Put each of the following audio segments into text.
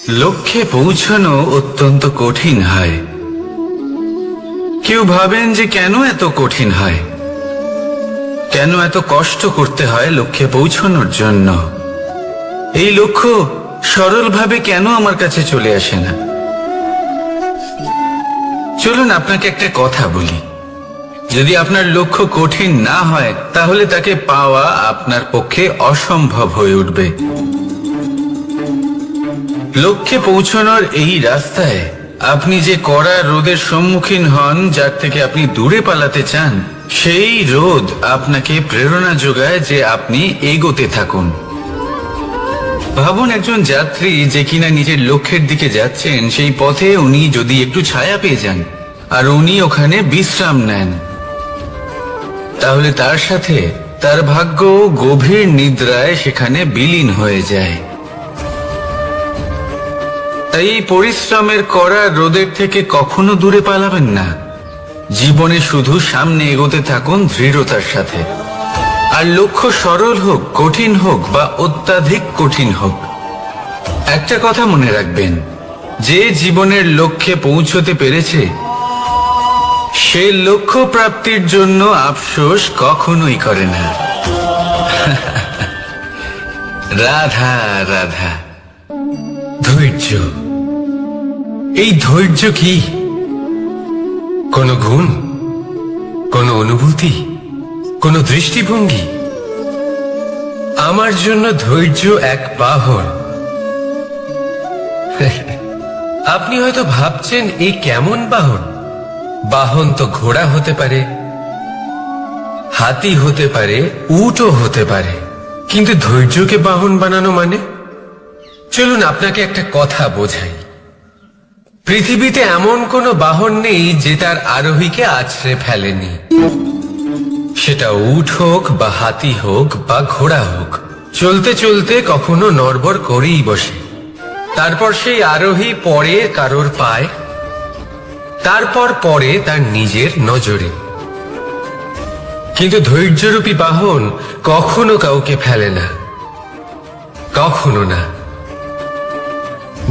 লক্ষ্যে পৌঁছানো অত্যন্ত কঠিন হয়। কেউ ভাবেন যে কেন এত কঠিন হয়, কেন এত কষ্ট করতে হয় লক্ষ্যে পৌঁছানোর জন্য। এই লক্ষ্য সরলভাবে কেন আমার কাছে চলে আসে না? চলুন আপনাকে একটা কথা বলি, যদি আপনার লক্ষ্য কঠিন না হয় তাহলে তাকে পাওয়া আপনার পক্ষে অসম্ভব হয়ে উঠবে। লক্ষ্যে পৌঁছানোর এই রাস্তায় আপনি যে কড়া রোদের সম্মুখীন হন, যার থেকে আপনি দূরে পালাতে চান, সেই রোদ আপনাকে প্রেরণা যোগায় যে আপনি এগোতে থাকুন। ভাবুন একজন যাত্রী যে কিনা নিজের লক্ষ্যের দিকে যাচ্ছেন, সেই পথে উনি যদি একটু ছায়া পেয়ে যান আর উনি ওখানে বিশ্রাম নেন, তাহলে তার সাথে তার ভাগ্য গভীর নিদ্রায় সেখানে বিলীন হয়ে যায়। তাই এই পরিশ্রমের করা রোদের থেকে কখনো দূরে পালাবেন না। জীবনে শুধু সামনে এগোতে থাকুন দৃঢ়তার সাথে। আর লক্ষ্য সরল হোক, কঠিন হোক বা অত্যাধিক কঠিন হোক, একটা কথা মনে রাখবেন, যে জীবনের লক্ষ্যে পৌঁছতে পেরেছে সে লক্ষ্য প্রাপ্তির জন্য আফসোস কখনোই করে না। রাধা রাধা। ধৈর্য, এই ধৈর্য কি কোনো গুণ, কোনো অনুভূতি, কোনো দৃষ্টিভঙ্গি? আমার জন্য ধৈর্য এক বাহন। আপনি হয়তো ভাবছেন এই কেমন বাহন? বাহন তো ঘোড়া হতে পারে, হাতি হতে পারে, উটও হতে পারে, কিন্তু ধৈর্যকে বাহন বানানো মানে? চলুন আপনাকে একটা কথা বোঝাই। পৃথিবীতে এমন কোনো বাহন নেই যে তার আরোহীকে আছড়ে ফেলেনি। সেটা উট হোক বা হাতি হোক বা ঘোড়া হোক, চলতে চলতে কখনো নড়বড় করেই বসে। তারপর সেই আরোহী পড়ে কারোর পায়, তারপর পড়ে তার নিজের নজরে। কিন্তু ধৈর্যরূপী বাহন কখনো কাউকে ফেলে না, কখনো না।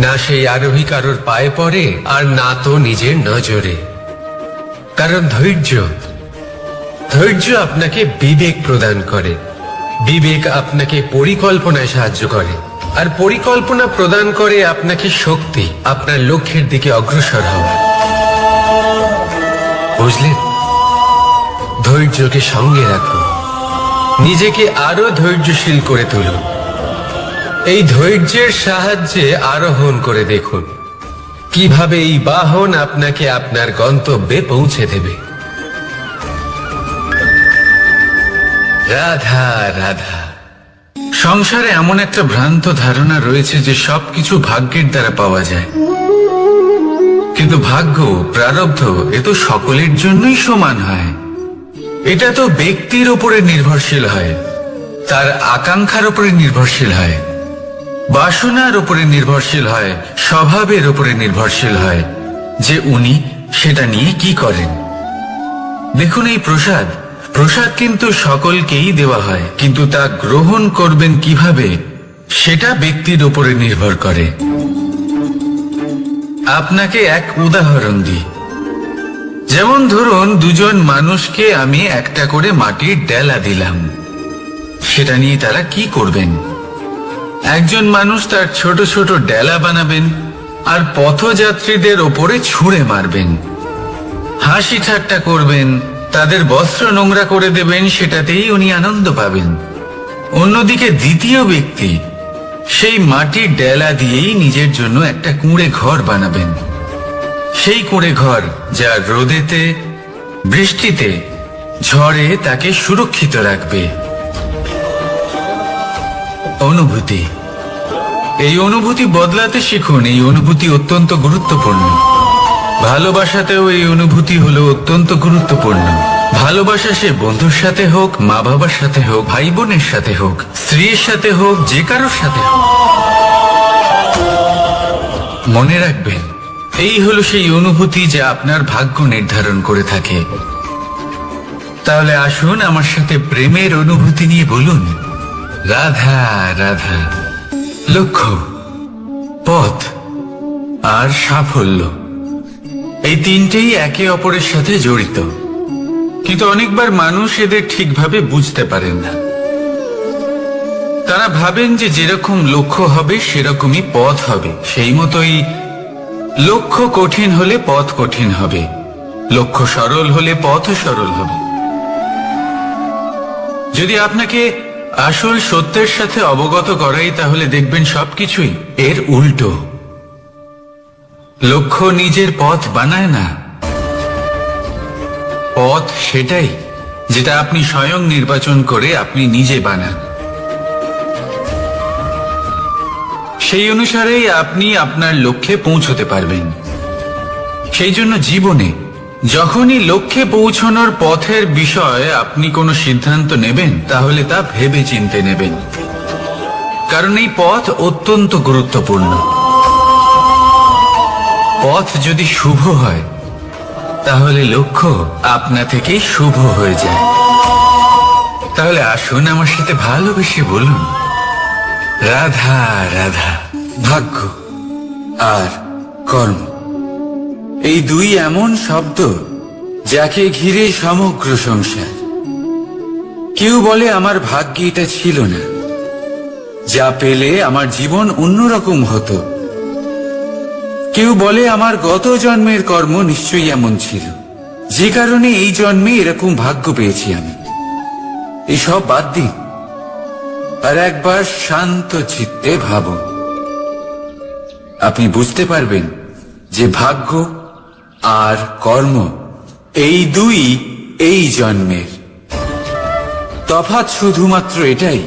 না সেই আরোহী কারোর পায়ে পড়ে আর না তো নিজের নজরে। কারণ ধৈর্য আপনাকে বিবেক প্রদান করে, বিবেক আপনাকে পরিকল্পনায় সাহায্য করে, আর পরিকল্পনা প্রদান করে আপনাকে শক্তি আপনার লক্ষ্যের দিকে অগ্রসর হওয়া। বুঝলেন? ধৈর্যকে সঙ্গে রাখুন, নিজেকে আরো ধৈর্যশীল করে তুলুন। এই ধৈর্যের সাহায্যে আরোহণ করে দেখুন কিভাবে এই বাহন আপনাকে আপনার গন্তব্যে পৌঁছে দেবে। রাধা রাধা। সংসারে এমন একটা ভ্রান্ত ধারণা রয়েছে যে সবকিছু ভাগ্যের দ্বারা পাওয়া যায়, কিন্তু ভাগ্য, প্রারব্ধ এ তো সকলের জন্যই সমান হয়। এটা তো ব্যক্তির উপরে নির্ভরশীল হয়, তার আকাঙ্ক্ষার উপরে নির্ভরশীল হয়, বাসনার উপরে নির্ভরশীল হয়, স্বভাবের উপরে নির্ভরশীল হয় যে উনি সেটা নিয়ে কি করেন। দেখুন, এই প্রসাদ কিন্তু সকলকেই দেওয়া হয়, কিন্তু তা গ্রহণ করবেন কিভাবে সেটা ব্যক্তির উপরে নির্ভর করে। আপনাকে এক উদাহরণ দিই। যেমন ধরুন, দুজন মানুষকে আমি একটা করে মাটির ডেলা দিলাম, সেটা নিয়ে তারা কি করবেন? একজন মানুষ তার ছোট ছোট ডেলা বানাবেন আর পথযাত্রীদের ওপরে ছুঁড়ে মারবেন, হাসি ঠাট্টা করবেন, তাদের বস্ত্র নোংরা করে দেবেন, সেটাতেই উনি আনন্দ পাবেন। অন্যদিকে দ্বিতীয় ব্যক্তি সেই মাটির ডেলা দিয়েই নিজের জন্য একটা কুঁড়ে ঘর বানাবেন। সেই কুঁড়ে ঘর যা রোদেতে, বৃষ্টিতে, ঝড়ে তাকে সুরক্ষিত রাখবে। অনুভূতি, এই অনুভূতি বদলাতে শিখুন। এই অনুভূতি অত্যন্ত গুরুত্বপূর্ণ। ভালোবাসাতেও এই অনুভূতি হলো অত্যন্ত গুরুত্বপূর্ণ। ভালোবাসা সে বন্ধুর সাথে হোক, মা বাবার সাথে হোক, ভাই বোনের সাথে হোক, স্ত্রীর সাথে হোক, যে কারোর সাথে হোক, মনে রাখবেন এই হলো সেই অনুভূতি যা আপনার ভাগ্য নির্ধারণ করে থাকে। তাহলে আসুন আমার সাথে প্রেমের অনুভূতি নিয়ে বলুন, রাধা রাধা। লক্ষ্য, পথ, আর সাফল্য, এই তিনটেই একে অপরের সাথে জড়িত। কিন্তু অনেকবার মানুষ এদের ঠিকভাবে বুঝতে পারেন না। তারা ভাবেন যে যেরকম লক্ষ্য হবে সেরকমই পথ হবে, সেই মতোই লক্ষ্য কঠিন হলে পথ কঠিন হবে, লক্ষ্য সরল হলে পথও সরল হবে। যদি আপনাকে আসল সত্যের সাথে অবগত করাই, তাহলে দেখবেন সবকিছুই এর উল্টো। লক্ষ্য নিজের পথ বানায় না, পথ সেটাই যেটা আপনি স্বয়ং নির্বাচন করে আপনি নিজে বানান। সেই অনুসারেই আপনি আপনার লক্ষ্যে পৌঁছতে পারবেন। সেই জন্য জীবনে যখনই লক্ষ্যে পৌঁছানোর পথের বিষয়ে আপনি কোনো সিদ্ধান্ত নেবেন, তাহলে তা ভেবে চিন্তে নেবেন, কারণ এই পথ অত্যন্ত গুরুত্বপূর্ণ। পথ যদি শুভ হয়, তাহলে লক্ষ্য আপনা থেকেই শুভ হয়ে যায়। তাহলে আসুন আমার সাথে ভালোবেসে বলুন, রাধা রাধা। ভাগ্য আর কর্ম, এই দুই এমন শব্দ যাকে ঘিরে সমগ্র সংসার। কেউ বলে আমার ভাগ্যে এটা ছিল না, যা পেলে আমার জীবন অন্যরকম হতো। কেউ বলে আমার গত জন্মের কর্ম নিশ্চয়ই এমন ছিল, যে কারণে এই জন্মে এরকম ভাগ্য পেয়েছি আমি। এসব বাদ দিন, আর একবার শান্ত চিত্তে ভাবুন। আপনি বুঝতে পারবেন যে ভাগ্য আর কর্ম এই দুই এই জন্মের। তফাৎ শুধুমাত্র এটাই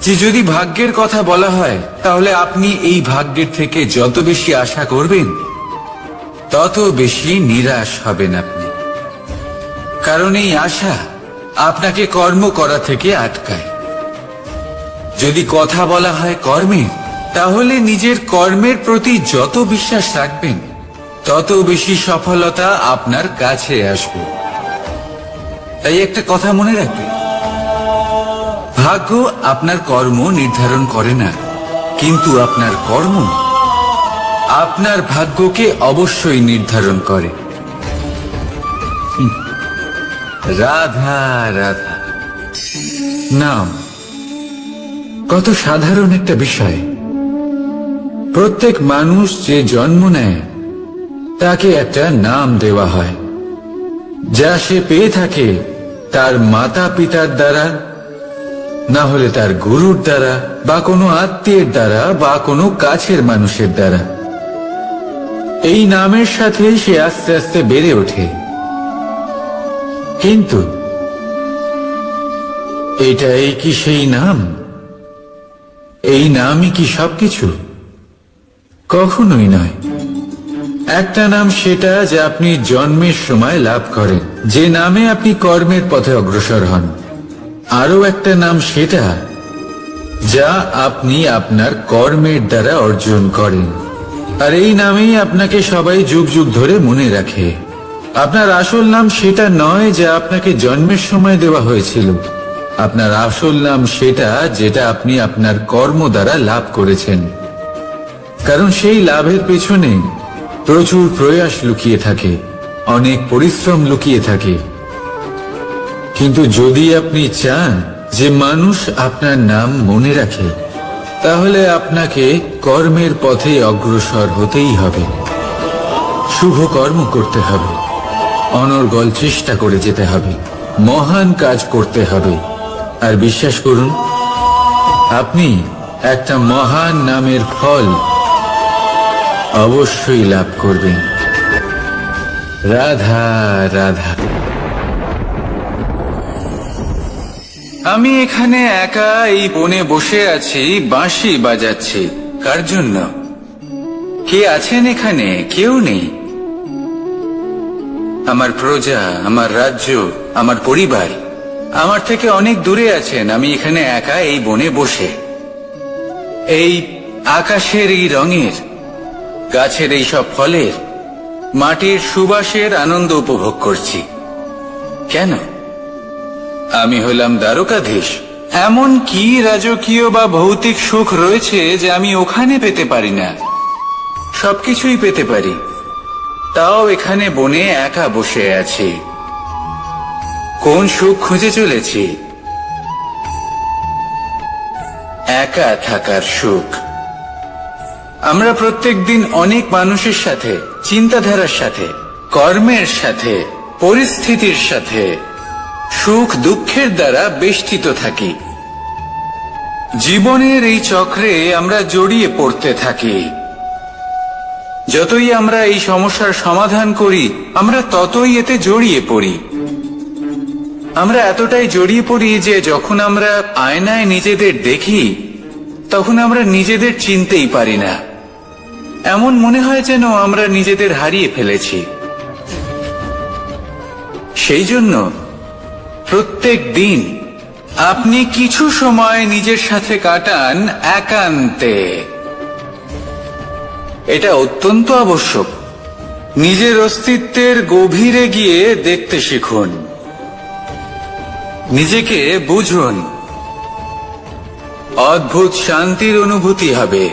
যে যদি ভাগ্যের কথা বলা হয়, তাহলে আপনি এই ভাগ্যের থেকে যত বেশি আশা করবেন, তত বেশি নিরাশ হবেন আপনি। কারণ এই আশা আপনাকে কর্ম করা থেকে আটকায়। যদি কথা বলা হয় কর্মে, তাহলে নিজের কর্মের প্রতি যত বিশ্বাস রাখবেন, তত বেশি সফলতা আপনার কাছে আসবে। তাই একটা কথা মনে রাখবেন, ভাগ্য আপনার কর্ম নির্ধারণ করে না, কিন্তু আপনার কর্ম আপনার ভাগ্যকে অবশ্যই নির্ধারণ করে। রাধা রাধা নাম কত সাধারণ একটা বিষয়। প্রত্যেক মানুষ যে জন্ম নেয়, তাকে একটা নাম দেওয়া হয়, যা সে পেয়ে থাকে তার মাতা পিতার দ্বারা, না হলে তার গুরুর দ্বারা, বা কোনো আত্মীয়ের দ্বারা, বা কোনো কাছের মানুষের দ্বারা। এই নামের সাথে সে আস্তে আস্তে বেড়ে ওঠে। কিন্তু এটাই কি সেই নাম? এই নামই কি সবকিছু? কখনোই নয়। একটা নাম সেটা যা আপনি জন্মের সময় লাভ করেন, যে নামে আপনি কর্মের পথে অগ্রসর হন। আরো একটা নাম সেটা যা আপনি আপনার কর্মের দ্বারা অর্জন করেন। আর এই নামেই আপনাকে সবাই যুগ যুগ ধরে মনে রাখে। আপনার আসল নাম সেটা নয় যা আপনাকে জন্মের সময় দেওয়া হয়েছিল। আপনার আসল নাম সেটা যেটা আপনি আপনার কর্ম দ্বারা লাভ করেছেন। কারণ সেই লাভের পেছনে প্রচুর প্রয়াস লুকিয়ে থাকে, অনেক পরিশ্রম লুকিয়ে থাকে। কিন্তু যদি আপনি চান যে মানুষ আপনার নাম মনে রাখে, তাহলে আপনাকে কর্মের পথে অগ্রসর হতেই হবে। শুভ কর্ম করতে হবে, অনর্গল চেষ্টা করে যেতে হবে, মহান কাজ করতে হবে। আর বিশ্বাস করুন, আপনি একটা মহান নামের ফল অবশ্যই লাভ করবেন। রাধা রাধা। আমি এখানে একা এই বনে বসে আছি, বাঁশি বাজাচ্ছি। কার জন্য? কে আছেন এখানে? কেউ নেই। আমার প্রজা, আমার রাজ্য, আমার পরিবার আমার থেকে অনেক দূরে আছেন। আমি এখানে একা এই বনে বসে এই আকাশের এই রঙের, গাছের এই সব ফলের, মাটির সুবাসের আনন্দ উপভোগ করছি। কেন? আমি হলাম দ্বারকাধীশ। এমন কি রাজকীয় বা ভৌতিক সুখ রয়েছে যে আমি ওখানে পেতে পারি না? সবকিছুই পেতে পারি, তাও এখানে বনে একা বসে আছি। কোন সুখ খুঁজে চলেছি? একা থাকার সুখ। আমরা প্রত্যেকদিন অনেক মানুষের সাথে, চিন্তাধারার সাথে, কর্মের সাথে, পরিস্থিতির সাথে, সুখ দুঃখের দ্বারা বেষ্টিত থাকি। জীবনের এই চক্রে আমরা জড়িয়ে পড়তে থাকি। যতই আমরা এই সমস্যার সমাধান করি, আমরা ততই এতে জড়িয়ে পড়ি। আমরা এতটাই জড়িয়ে পড়ি যে যখন আমরা আয়নায় নিজেদের দেখি, তখন আমরা নিজেদের চিনতেই পারি না। এমন মনে হয় যেন আমরা নিজেদের হারিয়ে ফেলেছি। সেই জন্য প্রত্যেক দিন আপনি কিছু সময় নিজের সাথে কাটান একান্তে। এটা অত্যন্ত আবশ্যক। নিজের অস্তিত্বের গভীরে গিয়ে দেখতে শিখুন, নিজেকে বুঝুন। অদ্ভুত শান্তির অনুভূতি হবে।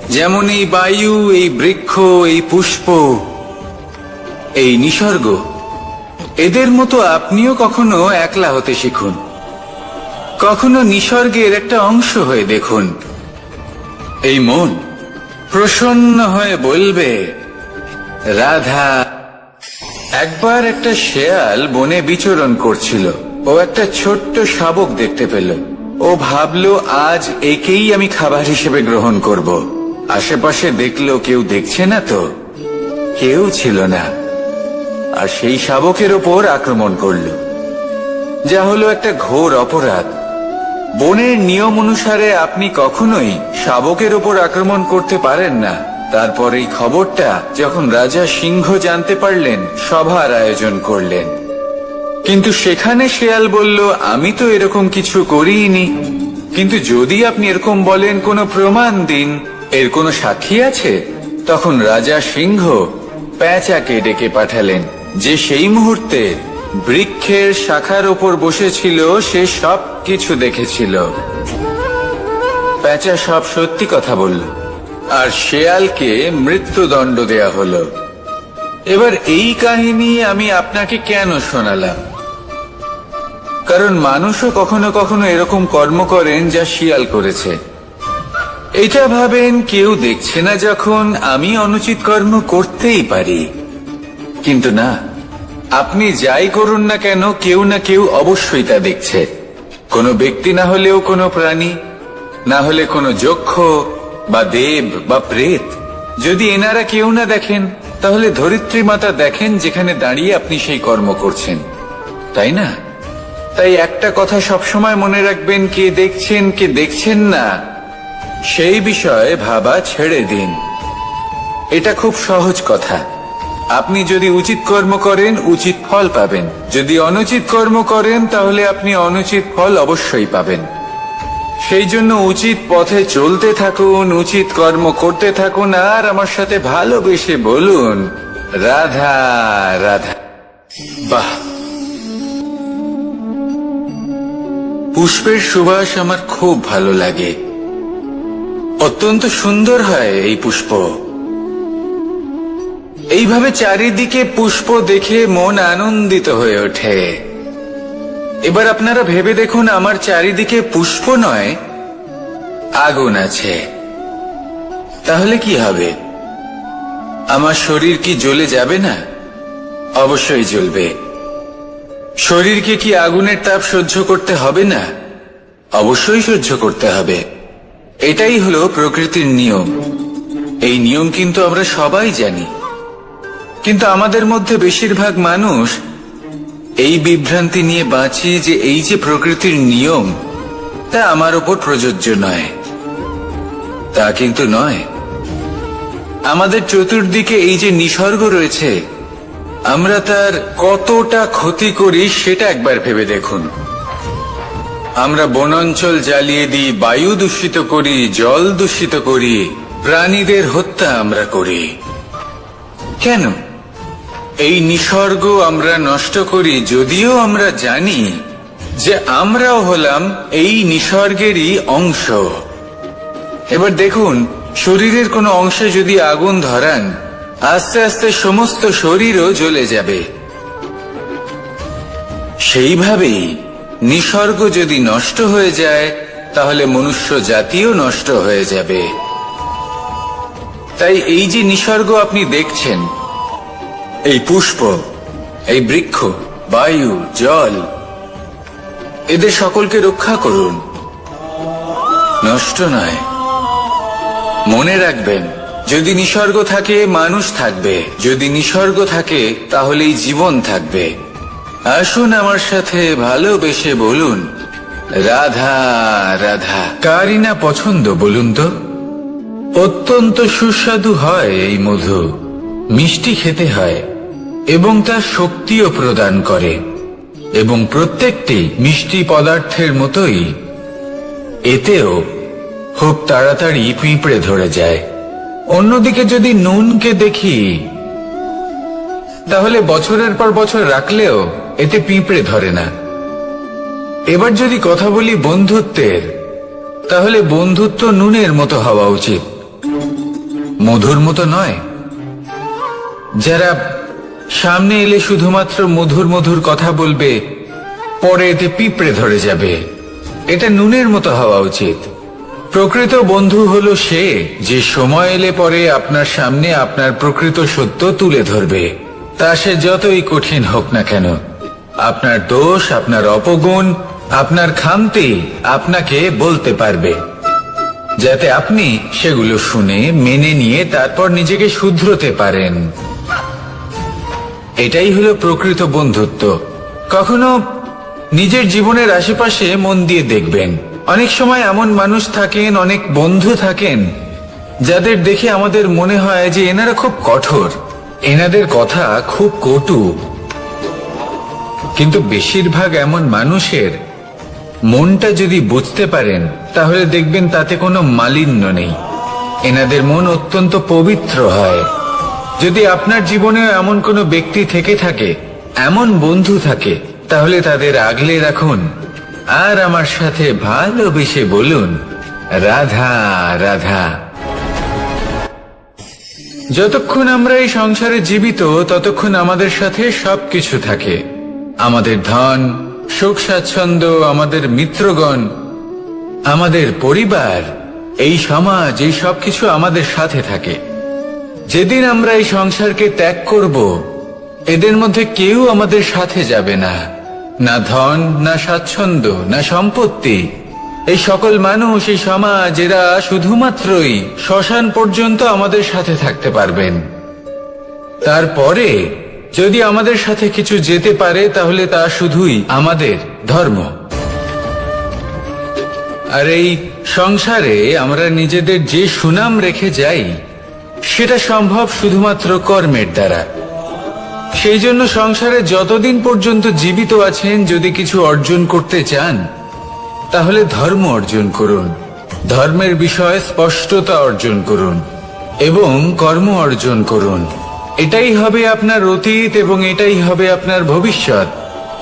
যেমন এই বায়ু, এই বৃক্ষ, এই পুষ্প, এই নিসর্গ, এদের মতো আপনিও কখনো একলা হতে শিখুন। কখনো নিসর্গের একটা অংশ হয়ে দেখুন। এই মন প্রসন্ন হয়ে বলবে, রাধা। একবার একটা শেয়াল বনে বিচরণ করছিল। ও একটা ছোট্ট শাবক দেখতে পেল। ও ভাবলো, আজ একেই আমি খাবার হিসেবে গ্রহণ করব। আশেপাশে দেখলো, কেউ দেখছে না তো? কেউ ছিল না। আর সেই শাবকের ওপর আক্রমণ করল, যা হলো একটা ঘোর অপরাধ। বনের নিয়ম অনুসারে আপনি কখনোই শাবকের ওপর আক্রমণ করতে পারেন না। তারপর এই খবরটা যখন রাজা সিংহ জানতে পারলেন, সভার আয়োজন করলেন। কিন্তু সেখানে শেয়াল বলল, আমি তো এরকম কিছু করিনি। কিন্তু যদি আপনি এরকম বলেন, কোনো প্রমাণ দিন, এর কোনো সাক্ষী আছে? তখন রাজা সিংহ পেঁচাকে ডেকে পাঠালেন, যে সেই মুহূর্তে বৃক্ষের শাখার ওপর বসেছিল। সে সব কিছু দেখেছিল। পেঁচা সব সত্যি কথা বলল, আর শেয়ালকে মৃত্যুদণ্ড দেয়া হলো। এবার এই কাহিনী আমি আপনাকে কেন শোনালাম? কারণ মানুষও কখনো কখনো এরকম কর্ম করেন যা শিয়াল করেছে। এটা ভাবেন, কেউ দেখছে না যখন, আমি অনুচিত কর্ম করতেই পারি। কিন্তু না, আপনি যাই করুন না কেন, কেউ না কেউ অবশ্যই তা দেখছে। কোনো ব্যক্তি না হলেও কোনো প্রাণী, না হলে কোনো যক্ষ বা দেব বা প্রেত। যদি এনারা কেউ না দেখেন, তাহলে ধরিত্রী মাতা দেখেন, যেখানে দাঁড়িয়ে আপনি সেই কর্ম করছেন, তাই না? তাই একটা কথা সবসময় মনে রাখবেন, কে দেখছেন কে দেখছেন না, সেই বিষয়ে ভাবা ছেড়ে দিন। এটা খুব সহজ কথা। আপনি যদি উচিত কর্ম করেন, উচিত ফল পাবেন। যদি অনুচিত কর্ম করেন, তাহলে আপনি অনুচিত ফল অবশ্যই পাবেন। সেই জন্য উচিত পথে চলতে থাকুন, উচিত কর্ম করতে থাকুন, আর আমার সাথে ভালোবেসে বলুন, রাধা রাধা। বাহ! পুষ্পের সুবাস আমার খুব ভালো লাগে। অত্যন্ত সুন্দর হয় এই পুষ্প। এইভাবে চারিদিকে পুষ্প দেখে মন আনন্দিত হয়ে ওঠে। এবার আপনারা ভেবে দেখুন, আমার চারিদিকে পুষ্প নয়, আগুন আছে। তাহলে কি হবে? আমার শরীর কি জ্বলে যাবে না? অবশ্যই জ্বলবে। শরীরকে কি আগুনের তাপ সহ্য করতে হবে না? অবশ্যই সহ্য করতে হবে। এটাই হলো প্রকৃতির নিয়ম। এই নিয়ম কিন্তু আমরা সবাই জানি, কিন্তু আমাদের মধ্যে বেশিরভাগ মানুষ এই বিভ্রান্তি নিয়ে বাঁচি যে এই যে প্রকৃতির নিয়ম, তা আমার উপর প্রযোজ্য নয়। তা কিন্তু নয়। আমাদের চতুর্দিকে এই যে নিসর্গ রয়েছে, আমরা তার কতটা ক্ষতি করি সেটা একবার ভেবে দেখুন। আমরা বনাঞ্চল জ্বালিয়ে দিই, বায়ু দূষিত করি, জল দূষিত করি, প্রাণীদের হত্যা আমরা করি। কেন? এই নিসর্গ আমরা নষ্ট করি, যদিও আমরা জানি যে আমরাও হলাম এই নিসর্গেরই অংশ। এবার দেখুন, শরীরের কোনো অংশে যদি আগুন ধরান, আস্তে আস্তে সমস্ত শরীরও জ্বলে যাবে। সেইভাবেই নিসর্গ যদি নষ্ট হয়ে যায়, তাহলে মনুষ্য জাতিও নষ্ট হয়ে যাবে। তাই এই যে নিসর্গ আপনি দেখছেন, এই পুষ্প, এই বৃক্ষ, বায়ু, জল, এদের সকলকে রক্ষা করুন, নষ্ট নয়। মনে রাখবেন, যদি নিসর্গ থাকে মানুষ থাকবে, যদি নিসর্গ থাকে তাহলেই জীবন থাকবে। আসুন আমার সাথে ভালোবেসে বলুন, রাধা রাধা। কারই না পছন্দ বলুন তো? অত্যন্ত সুস্বাদু হয় এই মধু, মিষ্টি খেতে হয় এবং তা শক্তিও প্রদান করে, এবং প্রত্যেকটি মিষ্টি পদার্থের মতোই এতেও খুব তাড়াতাড়ি পিঁপড়ে ধরে যায়। অন্যদিকে যদি নুনকে দেখি, তাহলে বছরের পর বছর রাখলেও এতে পিঁপড়ে ধরে না। এবার যদি কথা বলি বন্ধুত্বের, তাহলে বন্ধুত্ব নুনের মতো হওয়া উচিত, মধুর মতো নয়। যারা সামনে এলে শুধুমাত্র মধুর মধুর কথা বলবে, পরে এতে পিঁপড়ে ধরে যাবে, এটা নুনের মতো হওয়া উচিত। প্রকৃত বন্ধু হলো সে, যে সময় এলে পরে আপনার সামনে আপনার প্রকৃত সত্য তুলে ধরবে, তা সে যতই কঠিন হোক না কেন। আপনার দোষ, আপনার অপগুণ, আপনার খামতি আপনাকে বলতে পারবে, যাতে আপনি সেগুলো শুনে মেনে নিয়ে তারপর নিজেকে শুধরোতে পারেন। এটাই হলো প্রকৃত বন্ধুত্ব। কখনো নিজের জীবনের আশেপাশে মন দিয়ে দেখবেন, অনেক সময় এমন মানুষ থাকেন, অনেক বন্ধু থাকেন, যাদের দেখে আমাদের মনে হয় যে এনারা খুব কঠোর, এনাদের কথা খুব কটু। কিন্তু বেশিরভাগ এমন মানুষের মনটা যদি বুঝতে পারেন, তাহলে দেখবেন তাতে কোনো মালিন্য নেই, এনাদের মন অত্যন্ত পবিত্র হয়। যদি আপনার জীবনেও এমন কোনো ব্যক্তি থেকে থাকে, এমন বন্ধু থাকে, তাহলে তাদের আগলে রাখুন আর আমার সাথে ভালোবেসে বলুন, রাধা রাধা। যতক্ষণ আমরা এই সংসারে জীবিত, ততক্ষণ আমাদের সাথে সবকিছু থাকে, আমাদের ধন, সুখ স্বাচ্ছন্দ্য, আমাদের মিত্রগণ, আমাদের পরিবার, এই সমাজ, এই সবকিছু আমাদের সাথে থাকে। যেদিন আমরা এই সংসারকে ত্যাগ করব, এদের মধ্যে কেউ আমাদের সাথে যাবে না, না ধন, না স্বাচ্ছন্দ্য, না সম্পত্তি। এই সকল মানুষ, এই সমাজ, এরা শুধুমাত্রই শ্মশান পর্যন্ত আমাদের সাথে থাকতে পারবেন। তারপরে যদি আমাদের সাথে কিছু যেতে পারে, তাহলে তা শুধুই আমাদের ধর্ম। আর এই সংসারে আমরা নিজেদের যে সুনাম রেখে যাই, সেটা সম্ভব শুধুমাত্র কর্মের দ্বারা। সেই জন্য সংসারে যতদিন পর্যন্ত জীবিত আছেন, যদি কিছু অর্জন করতে চান, তাহলে ধর্ম অর্জন করুন, ধর্মের বিষয়ে স্পষ্টতা অর্জন করুন এবং কর্ম অর্জন করুন। এটাই হবে আপনার অতীত এবং এটাই হবে আপনার ভবিষ্যৎ,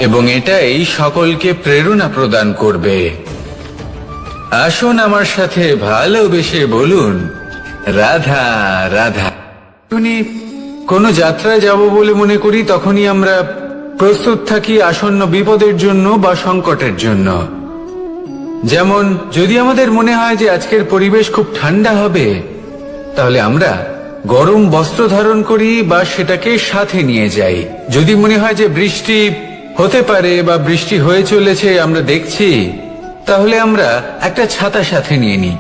এবং এটাই সকলকে প্রেরণা প্রদান করবে। আসুন আমার সাথে ভালোবেসে বলুন, রাধা রাধা। কোনো যাত্রায় যাব বলে মনে করি, তখনই আমরা প্রস্তুত থাকি আসন্ন বিপদের জন্য বা সংকটের জন্য। যেমন যদি আমাদের মনে হয় যে আজকের পরিবেশ খুব ঠান্ডা হবে, তাহলে আমরা গরম বস্ত্র ধারণ করি বা সেটাকে সাথে নিয়ে যাই। যদি মনে হয় যে বৃষ্টি হতে পারে বা বৃষ্টি হয়ে চলেছে, আমরা দেখছি, তাহলে আমরা একটা ছাতা সাথে নিয়ে নিই।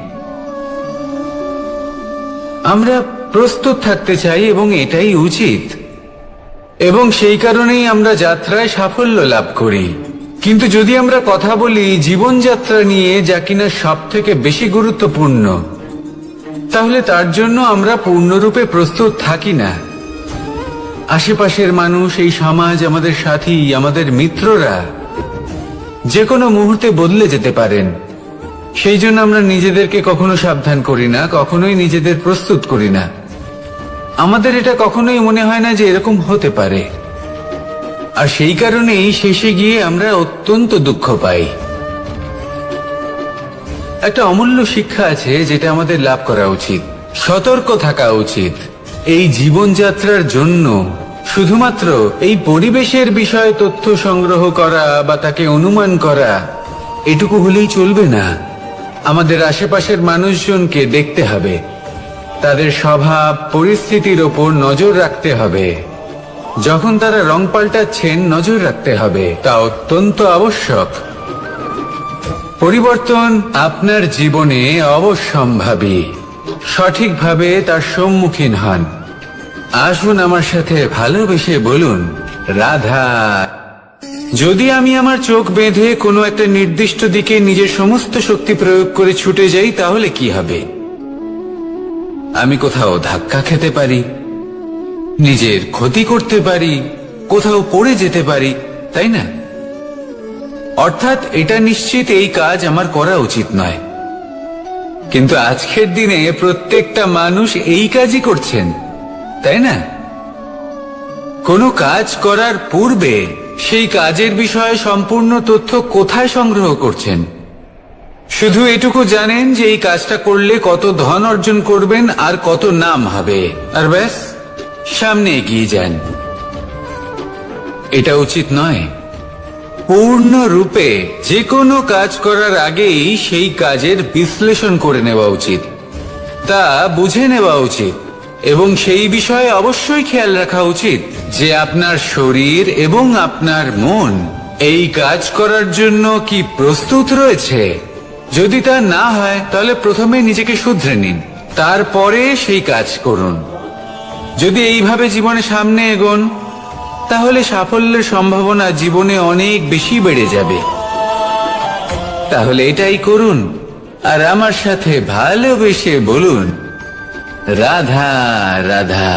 আমরা প্রস্তুত থাকতে চাই এবং এটাই উচিত, এবং সেই কারণেই আমরা যাত্রায় সাফল্য লাভ করি। কিন্তু যদি আমরা কথা বলি জীবনযাত্রা নিয়ে, যা কিনা সব থেকে বেশি গুরুত্বপূর্ণ, তাহলে তার জন্য আমরা পূর্ণরূপে প্রস্তুত থাকি না। আশেপাশের মানুষ, এই সমাজ, আমাদের সাথী, আমাদের মিত্ররা যে কোনো মুহূর্তে বদলে যেতে পারেন। সেই জন্য আমরা নিজেদেরকে কখনো সাবধান করি না, কখনোই নিজেদের প্রস্তুত করি না। আমাদের এটা কখনোই মনে হয় না যে এরকম হতে পারে, আর সেই কারণেই শেষে গিয়ে আমরা অত্যন্ত দুঃখ পাই। একটা অমূল্য শিক্ষা আছে যেটা আমাদের লাভ করা উচিত, সতর্ক থাকা উচিত। এই জীবনযাত্রার জন্য শুধুমাত্র এই পরিবেশের বিষয়ে তথ্য সংগ্রহ করা বা তাকে অনুমান করা এটুকু হলেই চলবে না। আমাদের আশেপাশের মানুষজনকে দেখতে হবে, তাদের স্বভাব পরিস্থিতির ওপর নজর রাখতে হবে। যখন তারা রং পাল্টাচ্ছেন নজর রাখতে হবে, তা অত্যন্ত আবশ্যক। পরিবর্তন আপনার জীবনে অবশ্যম্ভাবী, সঠিকভাবে তার সম্মুখীন হন। আসুন আমার সাথে ভালোবেসে বলুন, রাধা। যদি আমি আমার চোখ বেঁধে কোনো একটা নির্দিষ্ট দিকে নিজের সমস্ত শক্তি প্রয়োগ করে ছুটে যাই, তাহলে কি হবে? আমি কোথাও ধাক্কা খেতে পারি, নিজের ক্ষতি করতে পারি, কোথাও পড়ে যেতে পারি, তাই না? অর্থাৎ এটা নিশ্চিত এই কাজ আমার করা উচিত নয়। কিন্তু আজকের দিনে প্রত্যেকটা মানুষ এই কাজই করছেন, তাই না? কোনো কাজ করার পূর্বে সেই কাজের বিষয়ে সম্পূর্ণ তথ্য কোথায় সংগ্রহ করছেন? শুধু এটুকু জানেন যে এই কাজটা করলে কত ধন অর্জন করবেন আর কত নাম হবে, আর ব্যাস সামনে এগিয়ে যান। এটা উচিত নয়। পূর্ণরূপে যে কোনো কাজ করার আগেই সেই কাজের বিশ্লেষণ করে নেওয়া উচিত, তা বুঝে নেওয়া উচিত, এবং সেই বিষয়ে অবশ্যই খেয়াল রাখা উচিত যে আপনার শরীর এবং আপনার মন এই কাজ করার জন্য কি প্রস্তুত রয়েছে। যদি তা না হয় তাহলে প্রথমে নিজেকে শুধরে নিন, তারপরে সেই কাজ করুন। যদি এইভাবে জীবনে সামনে এগোন, তাহলে সাফল্যের সম্ভাবনা জীবনে অনেক বেশি বেড়ে যাবে। তাহলে এটাই করুন, আর আমার সাথে ভালোবেসে বলুন, রাধা রাধা।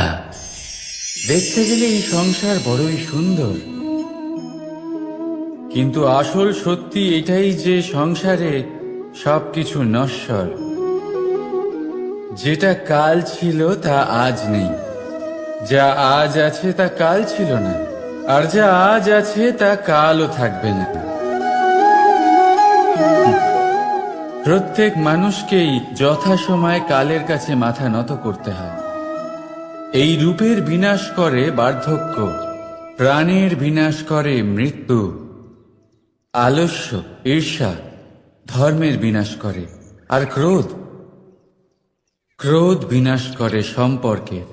দেখতে গেলে এই সংসার বড়ই সুন্দর, কিন্তু আসল সত্যি এটাই যে সংসারে সবকিছু নশ্বর। যেটা কাল ছিল তা আজ নেই, যা আজ আছে তা কাল ছিল না, আর যা আজ আছে তা কালও থাকবে না। প্রত্যেক মানুষকেই যথাসময়ে কালের কাছে মাথা নত করতে হয়। এই রূপের বিনাশ করে বার্ধক্য, প্রাণের বিনাশ করে মৃত্যু, আলস্য, ঈর্ষা ধর্মের বিনাশ করে, আর ক্রোধ বিনাশ করে সম্পর্কের।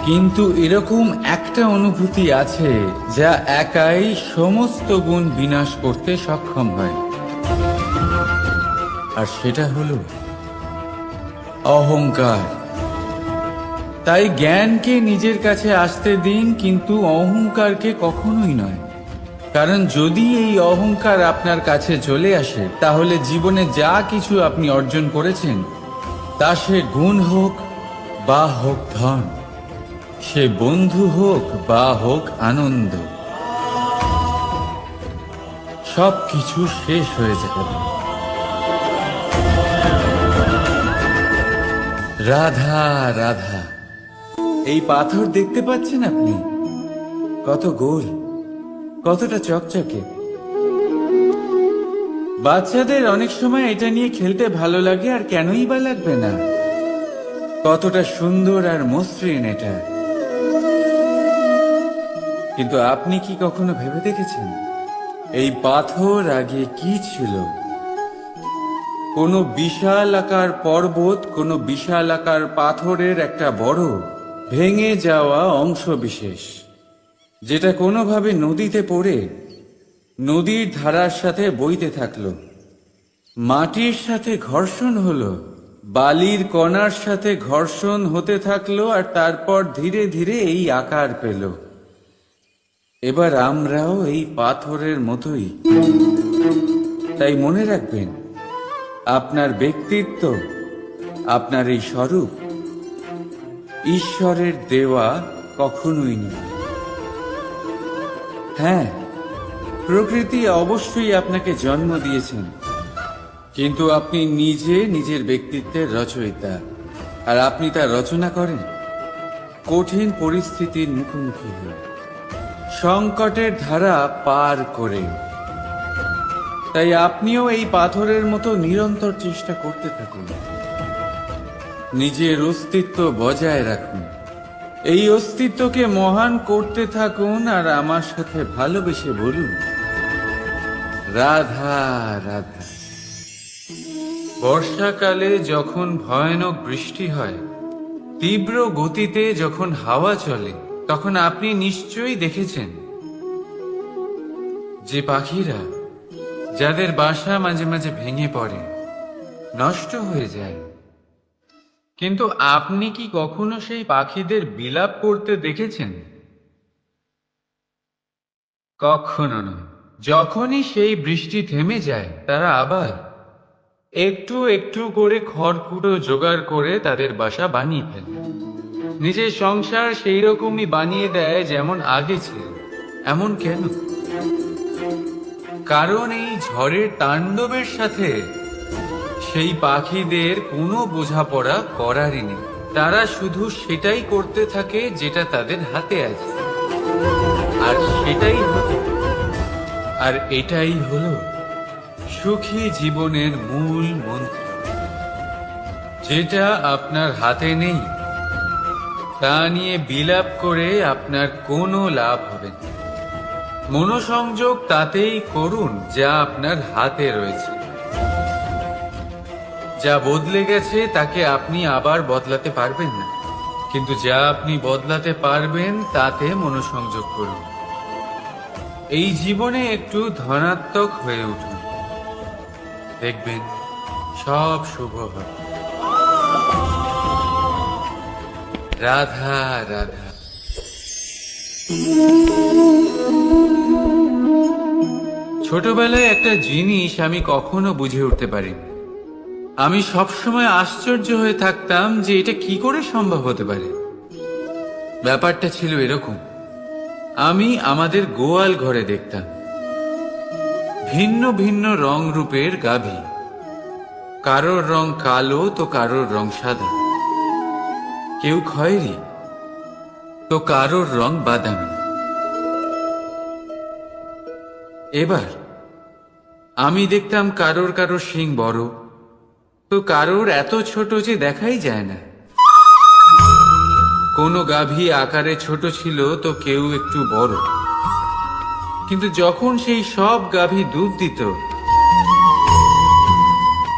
কিন্তু এরকম একটা অনুভূতি আছে যা একাই সমস্ত গুণ বিনাশ করতে সক্ষম হয়, আর সেটা হলো অহংকার। তাই জ্ঞানকে নিজের কাছে আসতে দিন, কিন্তু অহংকারকে কখনোই নয়। কারণ যদি এই অহংকার আপনার কাছে চলে আসে, তাহলে জীবনে যা কিছু আপনি অর্জন করেছেন, তা সে গুণ হোক বা হোক ধন, সে বন্ধু হোক বা হোক আনন্দ, সবকিছু শেষ হয়ে যাবে। রাধা রাধা। এই পাথর দেখতে পাচ্ছেন আপনি? কত গোল, কতটা চকচকে। বাচ্চাদের অনেক সময় এটা নিয়ে খেলতে ভালো লাগে, আর কেনই বা লাগবে না? কতটা সুন্দর আর মসৃণ এটা। কিন্তু আপনি কি কখনো ভেবে দেখেছেন এই পাথর আগে কি ছিল? কোনো বিশাল আকার পর্বত, কোনো বিশাল আকার পাথরের একটা বড় ভেঙে যাওয়া অংশ বিশেষ, যেটা কোনোভাবে নদীতে পড়ে নদীর ধারার সাথে বইতে থাকলো, মাটির সাথে ঘর্ষণ হলো, বালির কণার সাথে ঘর্ষণ হতে থাকলো, আর তারপর ধীরে ধীরে এই আকার পেল। এবার আমরাও এই পাথরের মতোই। তাই মনে রাখবেন, আপনার ব্যক্তিত্ব, আপনার এই স্বরূপ ঈশ্বরের দেওয়া কখনোই নয়। হ্যাঁ, প্রকৃতি অবশ্যই আপনাকে জন্ম দিয়েছেন, কিন্তু আপনি নিজে নিজের ব্যক্তিত্বের রচয়িতা, আর আপনি তা রচনা করেন কঠিন পরিস্থিতির মুখোমুখি হয়ে, সংকটের ধারা পার করে। তাই আপনিও এই পাথরের মতো নিরন্তর চেষ্টা করতে থাকুন। নিজের অস্তিত্ব বজায় রাখুন, এই অস্তিত্বকে মহান করতে থাকুন, আর আমার সাথে ভালোবেসে বলুন, রাধা রাধা। বর্ষাকালে যখন ভয়ানক বৃষ্টি হয়, তীব্র গতিতে যখন হাওয়া চলে, তখন আপনি নিশ্চয়ই দেখেছেন যে পাখিরা, যাদের বাসা মাঝে মাঝে ভেঙে পড়ে, নষ্ট হয়ে যায়, কিন্তু আপনি কি কখনো সেই পাখিদের বিলাপ করতে দেখেছেন? কখনো নয়। যখনই সেই বৃষ্টি থেমে যায়, তারা আবার একটু একটু করে খড়কুটো জোগাড় করে তাদের বাসা বানিয়ে ফেলে। নিজের সংসার সেই রকমই বানিয়ে দেয় যেমন আগে ছিল। এমন কেন? কারণ এই ঝড়ের তাণ্ডবের সাথে সেই পাখিদের কোনো বোঝাপড়া করারই নেই। তারা শুধু সেটাই করতে থাকে যেটা তাদের হাতে আছে, আর সেটাই হতো, আর এটাই হলো সুখী জীবনের মূল মন্ত্র। যেটা আপনার হাতে নেই তা নিয়ে বিলাপ করে আপনার কোনো লাভ হবে না। মনোসংযোগ তাতেই করুন যা আপনার হাতে রয়েছে। যা বদলে গেছে তাকে আপনি আবার বদলাতে পারবেন না, কিন্তু যা আপনি বদলাতে পারবেন তাতে মনোসংযোগ করুন। এই জীবনে একটু ধনাত্মক হয়ে উঠুন, দেখবেন সব শুভ হবে। রাধা রাধা। ছোটবেলায় একটা জিনিস আমি কখনো বুঝে উঠতে পারিনি। আমি সবসময় আশ্চর্য হয়ে থাকতাম যে এটা কি করে সম্ভব হতে পারে। ব্যাপারটা ছিল এরকম, আমি আমাদের গোয়াল ঘরে দেখতাম ভিন্ন ভিন্ন রং রূপের গাভী। কারোর রং কালো তো কারোর রং সাদা, কেউ খয়েরি তো কারোর রং বাদামি। এবার আমি দেখতাম কারোর কারোর শিং বড় তো কারোর এত ছোট যে দেখাই যায় না। কোনো গাভী আকারে ছোট ছিল তো কেউ একটু বড়, কিন্তু যখন সেই সব গাভী দুধ দিত,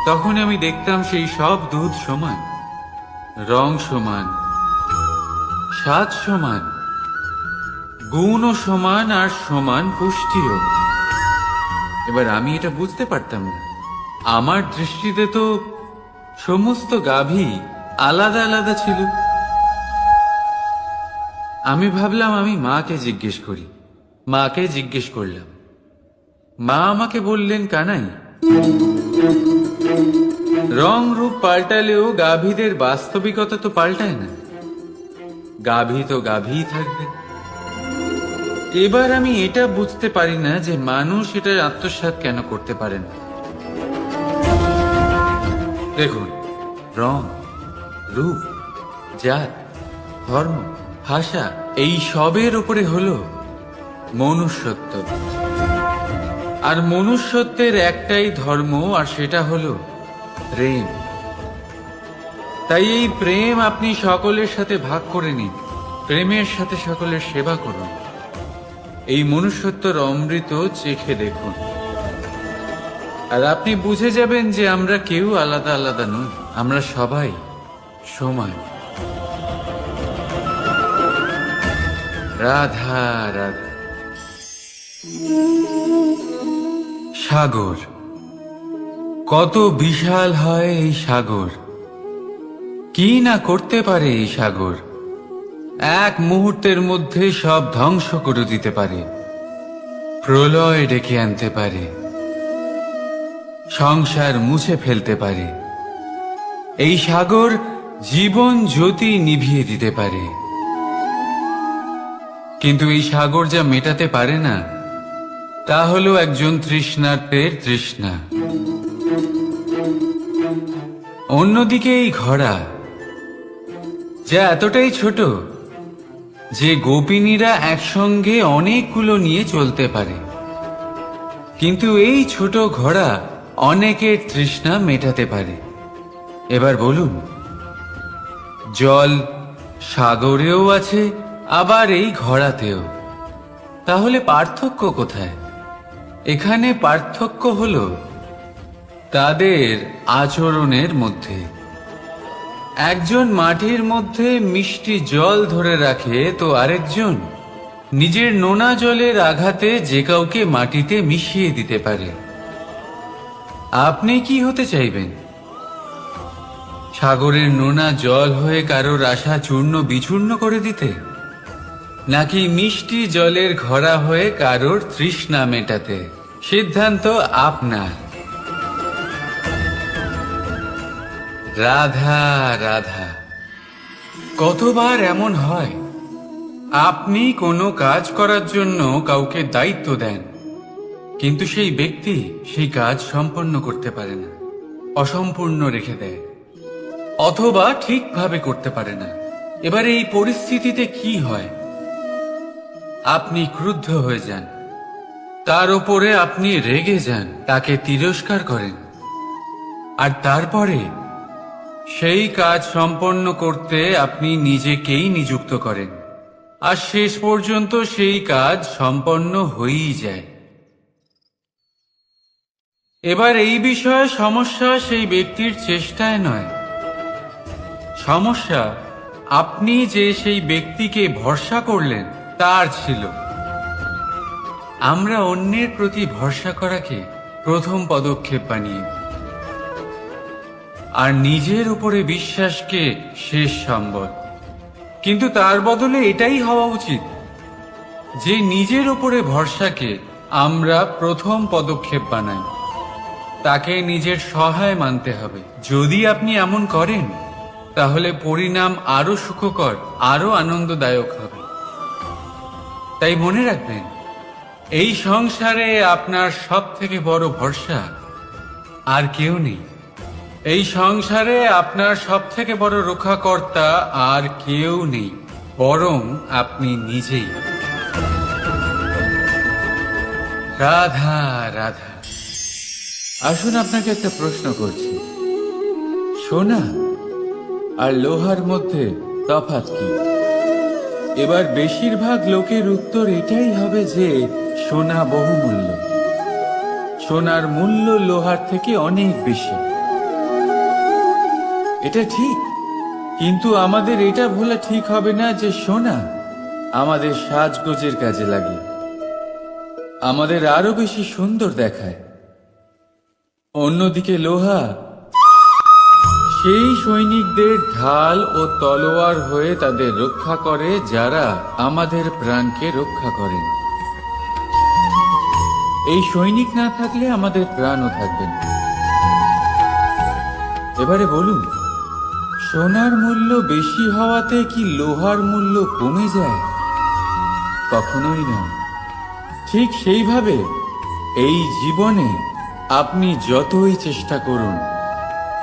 তখন আমি দেখতাম সেই সব দুধ সমান, রং সমান, স্বাদ সমান, গুণও সমান, আর সমান পুষ্টিও। এবার আমি এটা বুঝতে পারতাম না। আমার দৃষ্টিতে তো সমস্ত গাভী আলাদা আলাদা ছিল। আমি ভাবলাম আমি মাকে জিজ্ঞেস করি। মাকে জিজ্ঞেস করলাম। মা আমাকে বললেন, কানাই, রং রূপ পাল্টালেও গাভীদের বাস্তবিকতা তো পাল্টায় না। গাভী তো গাভীই থাকবে। এবার আমি এটা বুঝতে পারি না যে মানুষ এটা আত্মসাৎ কেন করতে পারে না। দেখুন, রং, রূপ, জাত, ধর্ম, ভাষা, এই সবের উপরে হলো মনুষ্যত্ব। আর মনুষ্যত্বের একটাই ধর্ম, আর সেটা হলো প্রেম। তাই এই প্রেম আপনি সকলের সাথে ভাগ করে নিন, প্রেমের সাথে সকলের সেবা করুন। এই মনুষ্যত্বর অমৃত চেখে দেখুন, আর আপনি বুঝে যাবেন যে আমরা কেউ আলাদা আলাদা নই, আমরা সবাই সমান। রাধা রাধা। সাগর, কত বিশাল হয় এই সাগর! কি না করতে পারে এই সাগর! এক মুহূর্তের মধ্যে সব ধ্বংস করে দিতে পারে, প্রলয় ডেকে আনতে পারে, সংসার মুছে ফেলতে পারে। এই সাগর জীবন জ্যোতি নিভিয়ে দিতে পারে। কিন্তু এই সাগর যা মেটাতে পারে না, তা হলো একজন তৃষ্ণার্তের তৃষ্ণা। অন্যদিকে এই ঘোড়া, যা এতটাই ছোট যে গোপিনীরা একসঙ্গে অনেকগুলো নিয়ে চলতে পারে, কিন্তু এই ছোট ঘোড়া অনেকের তৃষ্ণা মেটাতে পারে। এবার বলুন, জল সাগরেও আছে, আবার এই ঘড়াতেও। তাহলে পার্থক্য কোথায়? এখানে পার্থক্য হলো তাদের আচরণের মধ্যে। একজন মাটির মধ্যে মিষ্টি জল ধরে রাখে, তো আরেকজন নিজের নোনা জলের আঘাতে যে কাউকে মাটিতে মিশিয়ে দিতে পারে। আপনি কি হতে চাইবেন? সাগরের নোনা জল হয়ে কারোর আশা চূর্ণ বিচূর্ণ করে দিতে, নাকি মিষ্টি জলের ঘড়া হয়ে কারোর তৃষ্ণা মেটাতে? সিদ্ধান্ত আপনার। রাধা রাধা। কতবার এমন হয়, আপনি কোনো কাজ করার জন্য কাউকে দায়িত্ব দেন, কিন্তু সেই ব্যক্তি সেই কাজ সম্পন্ন করতে পারে না, অসম্পূর্ণ রেখে দেয়, অথবা ঠিকভাবে করতে পারে না। এবার এই পরিস্থিতিতে কি হয়? আপনি ক্রুদ্ধ হয়ে যান, তার উপরে আপনি রেগে যান, তাকে তিরস্কার করেন, আর তারপরে সেই কাজ সম্পন্ন করতে আপনি নিজেকেই নিযুক্ত করেন, আর শেষ পর্যন্ত সেই কাজ সম্পন্ন হয়েই যায়। এবার এই বিষয়ে সমস্যা সেই ব্যক্তির চেষ্টায় নয়, সমস্যা আপনি যে সেই ব্যক্তিকে ভরসা করলেন তার ছিল। আমরা অন্যের প্রতি ভরসা করাকে প্রথম পদক্ষেপ বানিয়ে, আর নিজের উপরে বিশ্বাসকে শেষ সম্বল। কিন্তু তার বদলে এটাই হওয়া উচিত যে নিজের উপরে ভরসাকে আমরা প্রথম পদক্ষেপ বানাই, তাকে নিজের সহায় মানতে হবে। যদি আপনি এমন করেন, তাহলে পরিণাম আরো সুখকর, আরো আনন্দদায়ক হবে। তাই মনে রাখবেন, এই সংসারে আপনার সব থেকে বড় ভরসা আর কেউ নেই। এই সংসারে আপনার সব থেকে বড় রক্ষাকর্তা আর কেউ নেই, বরং আপনি নিজেই। রাধা রাধা। আসুন আপনাকে একটা প্রশ্ন করছি, সোনা আর লোহার মধ্যে তফাৎ কি? এবার বেশিরভাগ লোকের উত্তর এটাই হবে যে সোনা বহুমূল্য, সোনার মূল্য লোহার থেকে অনেক বেশি। এটা ঠিক, কিন্তু আমাদের এটা ভোলা ঠিক হবে না যে সোনা আমাদের সাজগোজের কাজে লাগে, আমাদের আরো বেশি সুন্দর দেখায়। অন্যদিকে লোহা সেই সৈনিকদের ঢাল ও তলোয়ার হয়ে তাদের রক্ষা করে, যারা আমাদের প্রাণকে রক্ষা করেন। এই সৈনিক না থাকলে আমাদের প্রাণও থাকবে না। এবারে বলুন, সোনার মূল্য বেশি হওয়াতে কি লোহার মূল্য কমে যায়? কখনোই না। ঠিক সেইভাবে এই জীবনে আপনি যতই চেষ্টা করুন,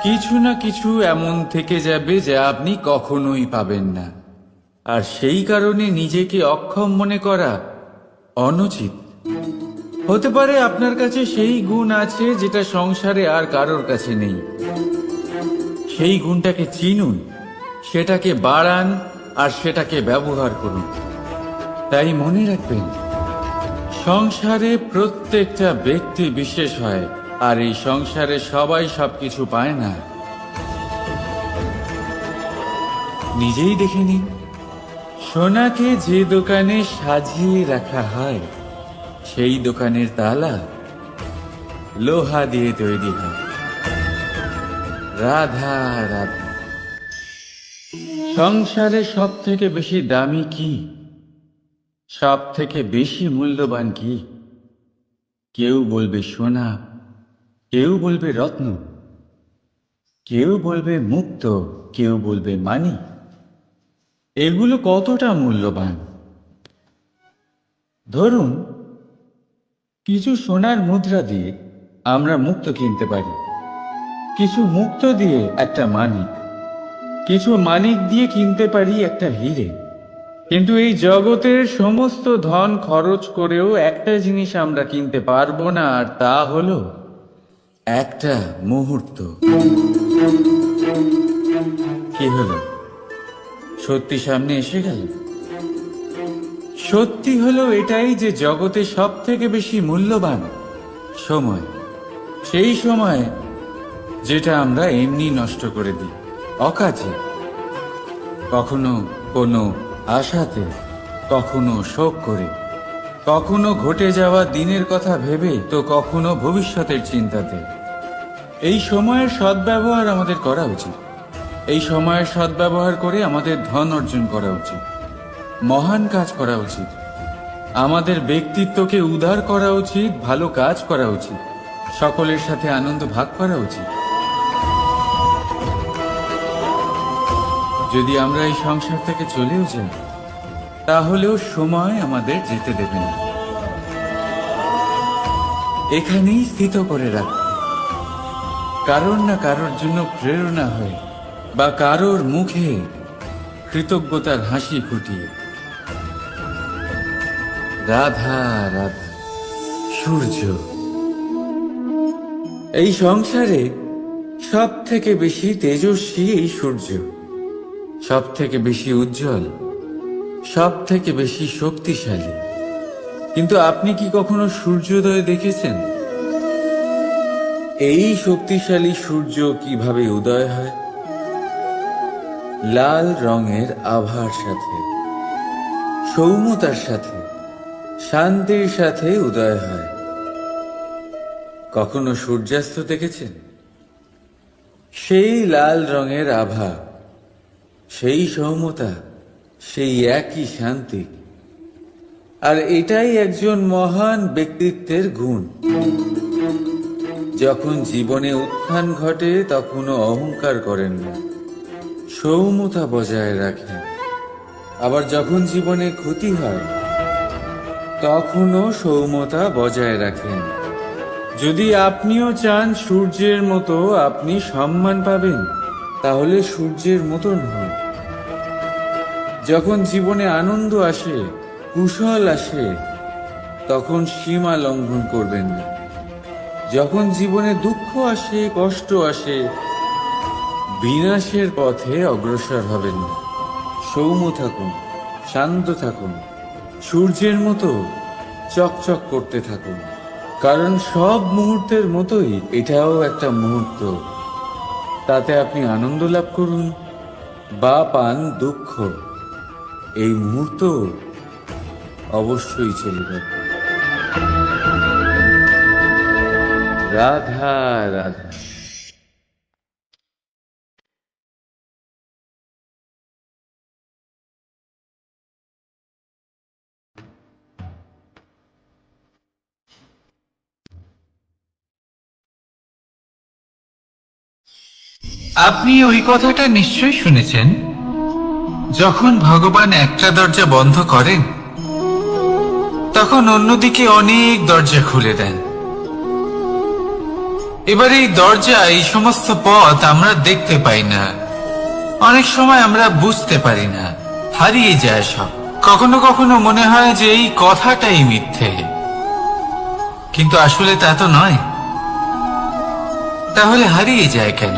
কিছু না কিছু এমন থেকে যাবে যা আপনি কখনোই পাবেন না, আর সেই কারণে নিজেকে অক্ষম মনে করা অনুচিত। হতে পারে আপনার কাছে সেই গুণ আছে যেটা সংসারে আর কারোর কাছে নেই। সেই গুণটাকে চিনুন, সেটাকে বাড়ান, আর সেটাকে ব্যবহার করুন। তাই মনে রাখবেন, সংসারে প্রত্যেকটা ব্যক্তি বিশেষ হয়, আর এই সংসারে সবাই সবকিছু পায় না। নিজেই দেখে নিন, সোনাকে যে দোকানে সাজিয়ে রাখা হয়, সেই দোকানের তালা লোহা দিয়ে তৈরি হয়। রাধা রাধা। সংসারে সব থেকে বেশি দামি কি, সব থেকে বেশি মূল্যবান কি? কেউ বলবে সোনা, কেউ বলবে রত্ন, কেউ বলবে মুক্ত, কেউ বলবে মানি। এগুলো কতটা মূল্যবান? ধরুন, কিছু সোনার মুদ্রা দিয়ে আমরা মুক্ত কিনতে পারি, কিছু মুক্ত দিয়ে একটা মানিক, কিছু মানিক দিয়ে কিনতে পারি একটা হিরে। কিন্তু এই জগতের সমস্ত ধন খরচ করেও একটা জিনিস আমরা কিনতে পারবো না, আর তা হলো একটা মুহূর্ত। কি হলো, সত্যি সামনে এসে গেল। সত্যি হলো এটাই যে জগতে সব থেকে বেশি মূল্যবান সময় সেই সময় যেটা আমরা এমনি নষ্ট করে দিই অকাজে, কখনো কোনো আশাতে, কখনো শোক করে, কখনো ঘটে যাওয়া দিনের কথা ভেবে, তো কখনো ভবিষ্যতের চিন্তাতে। এই সময়ের সদ্ব্যবহার আমাদের করা উচিত। এই সময়ের সদ্ব্যবহার করে আমাদের ধন অর্জন করা উচিত, মহান কাজ করা উচিত, আমাদের ব্যক্তিত্বকে উদার করা উচিত, ভালো কাজ করা উচিত, সকলের সাথে আনন্দ ভাগ করা উচিত। যদি আমরা এই সংসার থেকে চলেও যাই, তাহলেও সময় আমাদের যেতে দেবে না, এখানেই স্থিত করে রাখবে, কারোর না কারোর জন্য প্রেরণা হয় বা কারোর মুখে কৃতজ্ঞতার হাসি ফুটিয়ে। রাধা রাধা। সূর্য এই সংসারে সব থেকে বেশি তেজস্বী, এই সূর্য সব থেকে বেশি উজ্জ্বল, সব থেকে বেশি শক্তিশালী। কিন্তু আপনি কি কখনো সূর্যোদয় দেখেছেন? এই শক্তিশালী সূর্য কিভাবে উদয় হয়? লাল রঙের আভার সাথে, সৌম্যতার সাথে, শান্তির সাথে উদয় হয়। কখনো সূর্যাস্ত দেখেছেন? সেই লাল রঙের আভা, সেই সৌম্যতা, সেই একই শান্তি। আর এটাই একজন মহান ব্যক্তিত্বের গুণ। যখন জীবনে উত্থান ঘটে তখনও অহংকার করেন না, সৌম্যতা বজায় রাখেন। আবার যখন জীবনে ক্ষতি হয় তখনও সৌম্যতা বজায় রাখেন। যদি আপনিও চান সূর্যের মতো আপনি সম্মান পাবেন, তাহলে সূর্যের মতন হন। যখন জীবনে আনন্দ আসে, কুশল আসে, তখন সীমা লঙ্ঘন করবেন না। যখন জীবনে দুঃখ আসে, কষ্ট আসে, বিনাশের পথে অগ্রসর হবেন না। সৌম্য থাকুন, শান্ত থাকুন, সূর্যের মতো চকচক করতে থাকুন। কারণ সব মুহূর্তের মতোই এটাও একটা মুহূর্ত। তাতে আপনি আনন্দ লাভ করুন বা পান দুঃখ, এই মুহূর্ত অবশ্যই চলে যাবে। রাধা রাধা। আপনি ওই কথাটা নিশ্চয়ই শুনেছেন, যখন ভগবান একটা দরজা বন্ধ করেন তখন অন্যদিকে অনেক দরজা খুলে দেন। এবার এই দরজা, এই সমস্ত পথ আমরা দেখতে পাই না, অনেক সময় আমরা বুঝতে পারি না, হারিয়ে যায় সব। কখনো কখনো মনে হয় যে এই কথাটাই মিথ্যে, কিন্তু আসলে তা তো নয়। তাহলে হারিয়ে যায় কেন?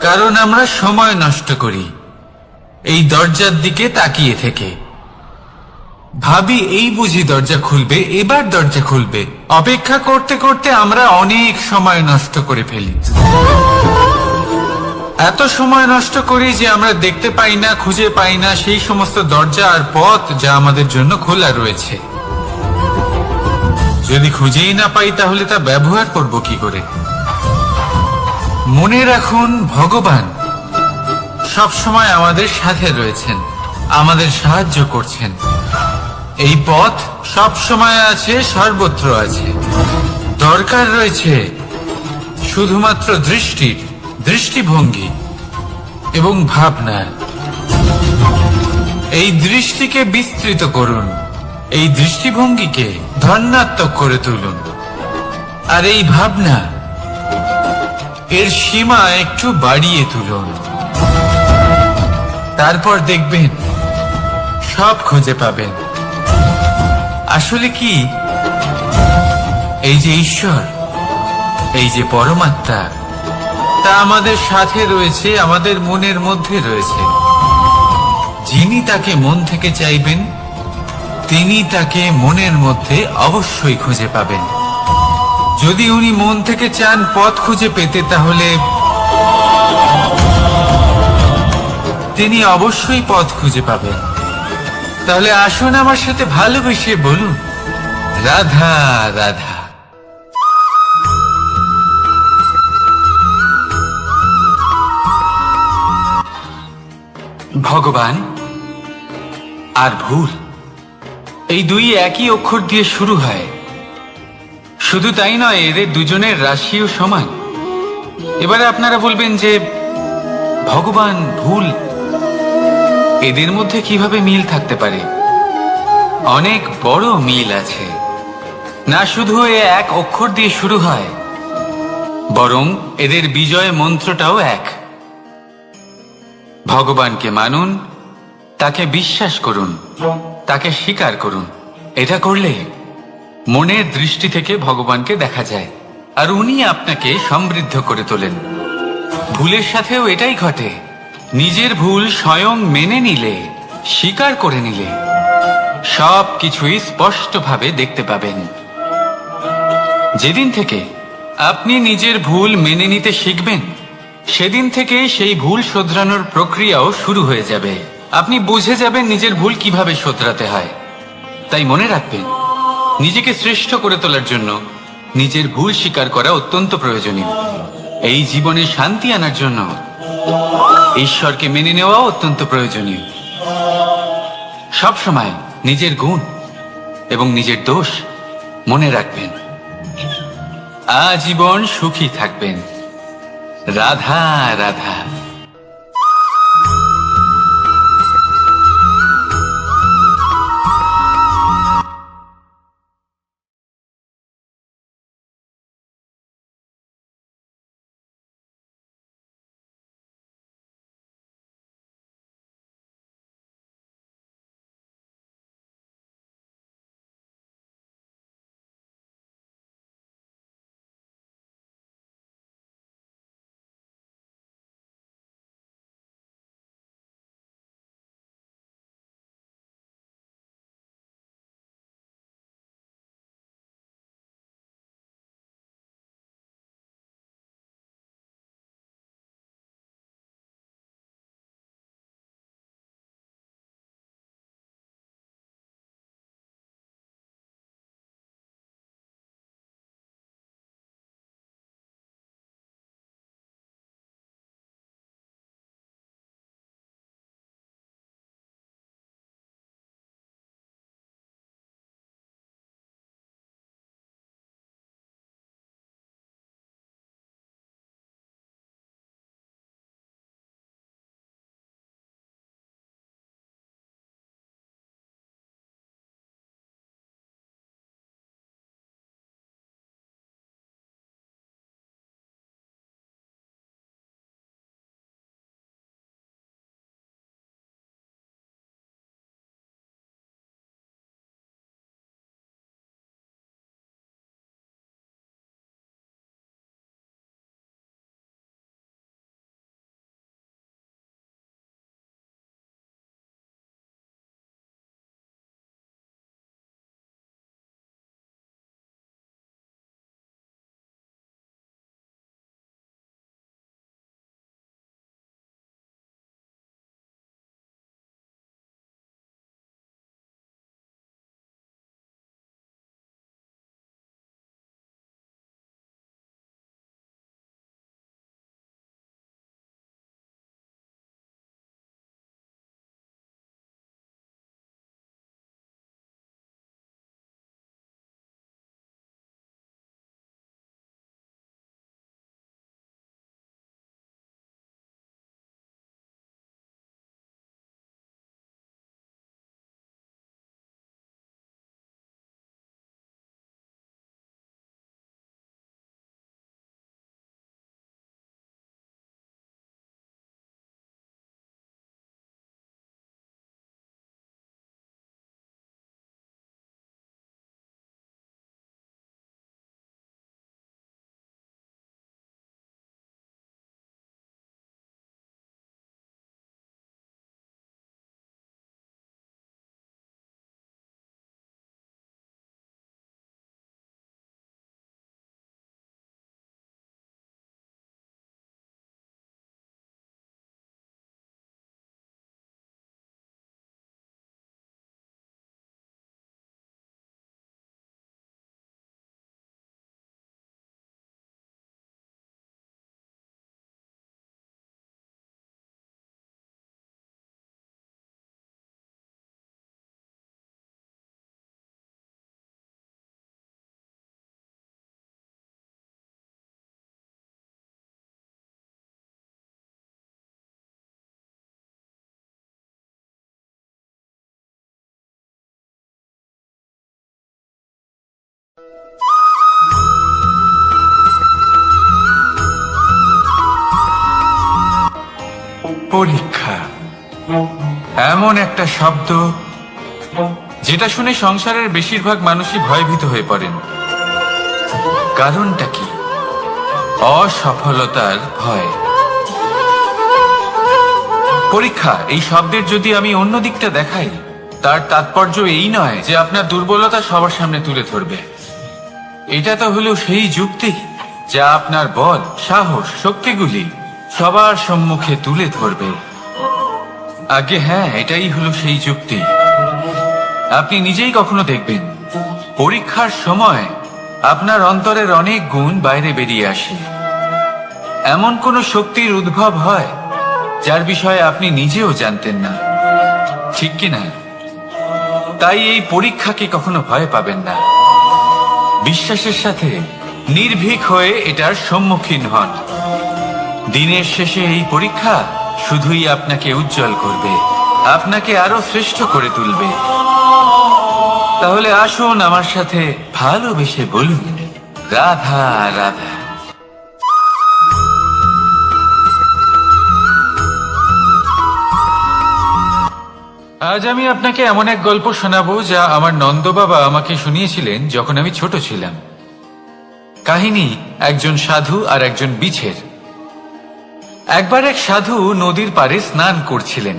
কারণ আমরা সময় নষ্ট করি এই দরজার দিকে তাকিয়ে থেকে। ভাবি এই বুঝি দরজা খুলবে, এবার দরজা খুলবে। অপেক্ষা করতে করতে আমরা অনেক সময় নষ্ট করে ফেলি। এত সময় নষ্ট করি যে আমরা দেখতে পাই না, খুঁজে পাই না সেই সমস্ত দরজা আর পথ যা আমাদের জন্য খোলা রয়েছে। যদি খুঁজেই না পাই তাহলে তা ব্যবহার করব কি করে? মনে রাখুন, ভগবান সব সময় আমাদের সাথে রয়েছেন, আমাদের সাহায্য করছেন। এই পথ সব সময় আছে, সর্বত্র আছে। দরকার রয়েছে শুধুমাত্র দৃষ্টির, দৃষ্টিভঙ্গি এবং ভাবনা। এই দৃষ্টিকে বিস্তৃত করুন, এই দৃষ্টিভঙ্গিকে ধনাত্মক করে তুলুন, আর এই ভাবনা, এর সীমা একটু বাড়িয়ে তুলুন। তারপর দেখবেন সব খুঁজে পাবেন। আসলে কি, এই যে ঈশ্বর, এই যে পরমাত্মা, তা আমাদের সাথে রয়েছে, আমাদের মনের মধ্যে রয়েছে। যিনি তাকে মন থেকে চাইবেন তিনি তাকে মনের মধ্যে অবশ্যই খুঁজে পাবেন। যদি উনি মন থেকে চান পথ খুঁজে পেতে, তাহলে তিনি অবশ্যই পথ খুঁজে পাবেন। তাহলে আসুন আমার সাথে ভালোবেসে বলুন, রাধা রাধা। ভগবান আর ভুল, এই দুই একই অক্ষর দিয়ে শুরু হয়। শুধু তাই নয়, এদের দুজনের রাশিও সমান। এবারে আপনারা বলবেন যে ভগবান, ভুল, এদের মধ্যে কিভাবে মিল থাকতে পারে? অনেক বড় মিল আছে। না শুধু এ এক অক্ষর দিয়ে শুরু হয়, বরং এদের বিজয় মন্ত্রটাও এক। ভগবানকে মানুন, তাকে বিশ্বাস করুন, তাকে স্বীকার করুন। এটা করলে মনের দৃষ্টি থেকে ভগবানকে দেখা যায়, আর উনি আপনাকে সমৃদ্ধ করে তোলেন। ভুলের সাথেও এটাই ঘটে। নিজের ভুল স্বয়ং মেনে নিলে, স্বীকার করে নিলে, সব কিছুই স্পষ্টভাবে দেখতে পাবেন। যেদিন থেকে আপনি নিজের ভুল মেনে নিতে শিখবেন, সেদিন থেকে সেই ভুল শোধরানোর প্রক্রিয়াও শুরু হয়ে যাবে। আপনি বুঝে যাবেন নিজের ভুল কিভাবে শোধরাতে হয়। তাই মনে রাখবেন, নিজেকে শ্রেষ্ঠ করে তোলার জন্য নিজের ভুল স্বীকার করা অত্যন্ত প্রয়োজনীয়। এই জীবনে শান্তি আনার জন্য ঈশ্বরকে মেনে নেওয়া অত্যন্ত প্রয়োজনীয়। সবসময় নিজের গুণ এবং নিজের দোষ মনে রাখবেন। আজীবন সুখী থাকবেন। রাধা রাধা। পরীক্ষা এমন একটা শব্দ যেটা শুনে সংসারের বেশিরভাগ মানুষই ভয়ভীত হয়ে পড়েন। কারণটা কি? অসফলতার ভয়। পরীক্ষা এই শব্দের যদি আমি অন্য দিকটা দেখাই, তার তাৎপর্য এই নয় যে আপনার দুর্বলতা সবার সামনে তুলে ধরবে। এটা তো হলো সেই যুক্তি যা আপনার বল, সাহস, শক্তিগুলি সবার সম্মুখে তুলে ধরবে। আগে হ্যাঁ, এটাই হলো সেই যুক্তি। আপনি নিজেই কখনো দেখবেন পরীক্ষার সময় আপনার অন্তরের অনেক গুণ বাইরে বেরিয়ে আসে। এমন কোন শক্তির উদ্ভব হয় যার বিষয়ে আপনি নিজেও জানতেন না, ঠিক কিনা? তাই এই পরীক্ষাকে কখনো ভয় পাবেন না। বিশ্বাসের সাথে নির্ভীক হয়ে এটার সম্মুখীন হন। দিনের শেষে এই পরীক্ষা শুধুই আপনাকে উজ্জ্বল করবে, আপনাকে আরো শ্রেষ্ঠ করে তুলবে। তাহলে আসুন আমার সাথে ভালোবেসে বলুন, রাধা রাধা। আজ আমি আপনাকে এমন এক গল্প শোনাবো যা আমার নন্দ বাবা আমাকে শুনিয়েছিলেন যখন আমি ছোট ছিলাম। কাহিনী একজন সাধু আর একজন বিছের। একবার এক সাধু নদীর পাড়ে স্নান করছিলেন।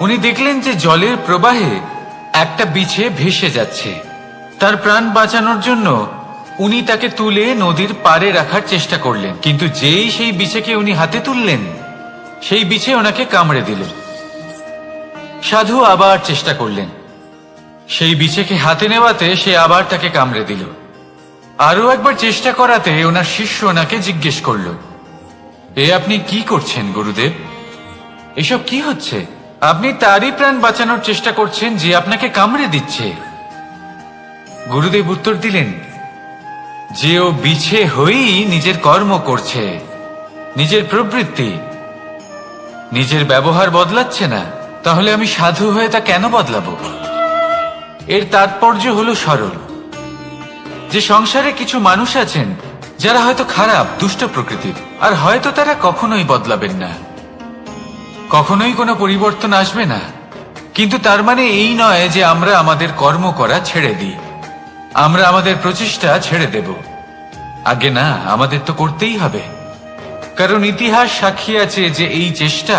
উনি দেখলেন যে জলের প্রবাহে একটা বিছে ভেসে যাচ্ছে। তার প্রাণ বাঁচানোর জন্য উনি তাকে তুলে নদীর পাড়ে রাখার চেষ্টা করলেন, কিন্তু যেই সেই বিছেকে উনি হাতে তুললেন, সেই বিছে ওনাকে কামড়ে দিল। সাধু আবার চেষ্টা করলেন, সেই বিছেকে হাতে নেওয়াতে সে আবার তাকে কামড়ে দিল। আরো একবার চেষ্টা করাতে ওনার শিষ্য ওনাকে জিজ্ঞেস করল, এ আপনি কি করছেন গুরুদেব? এসব কি হচ্ছে? আপনি তারই প্রাণ বাঁচানোর চেষ্টা করছেন যে আপনাকে কামড়ে দিচ্ছে। গুরুদেব উত্তর দিলেন যে ও বিছে হয়েই নিজের কর্ম করছে, নিজের প্রবৃত্তি, নিজের ব্যবহার বদলাচ্ছে না। তাহলে আমি সাধু হয়ে তা কেন বদলাবো? এর তাৎপর্য হলো সরল, যে সংসারে কিছু মানুষ আছেন যারা হয়তো খারাপ, দুষ্ট প্রকৃতির, আর হয়তো তারা কখনোই বদলাবেন না, কখনোই কোনো পরিবর্তন আসবে না। কিন্তু তার মানে এই নয় যে আমরা আমাদের কর্ম করা ছেড়ে দিই, আমরা আমাদের প্রচেষ্টা ছেড়ে দেব। আগে না, আমাদের তো করতেই হবে, কারণ ইতিহাস সাক্ষী আছে যে এই চেষ্টা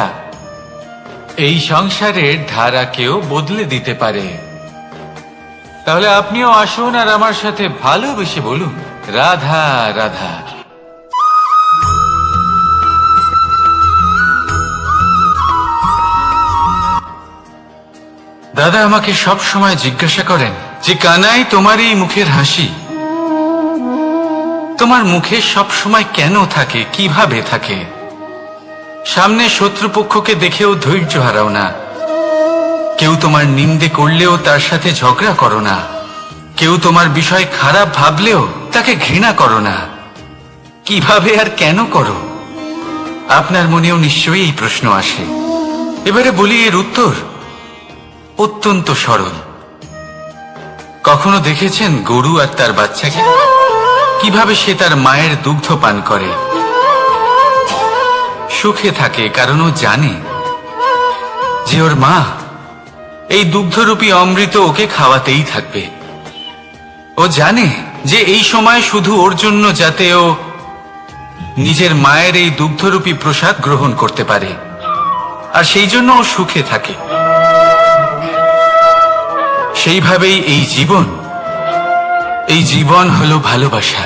এই সংসারের ধারাকেও বদলে দিতে পারে। তাহলে আপনিও আসুন আর আমার সাথে ভালোবেসে বলুন, রাধা রাধা। দাদা আমাকে সব সময় জিজ্ঞাসা করেন যে কানাই, তোমার এই মুখের হাসি, তোমার মুখে সব সময় কেন থাকে, কিভাবে থাকে? সামনে শত্রুপক্ষকে দেখেও ধৈর্য হারাও না, কেউ তোমার নিন্দে করলেও তার সাথে ঝগড়া করো না, কেউ তোমার বিষয় খারাপ ভাবলেও তাকে ঘৃণা করো না। কিভাবে আর কেন করো? আপনার মনেও নিশ্চয়ই এই প্রশ্ন আসে। এবারে বলি, এর উত্তর অত্যন্ত সরল। কখনো দেখেছেন গরু আর তার বাচ্চাকে কিভাবে সে তার মায়ের দুগ্ধ পান করে? সুখে থাকে, কারণ ও জানে যে ওর মা এই দুগ্ধরূপী অমৃত ওকে খাওয়াতেই থাকবে। ও জানে যে এই সময় শুধু ওর জন্য, যাতে ও নিজের মায়ের এই দুগ্ধরূপী প্রসাদ গ্রহণ করতে পারে, আর সেই জন্য ও সুখে থাকে। সেইভাবেই এই জীবন হলো ভালোবাসা।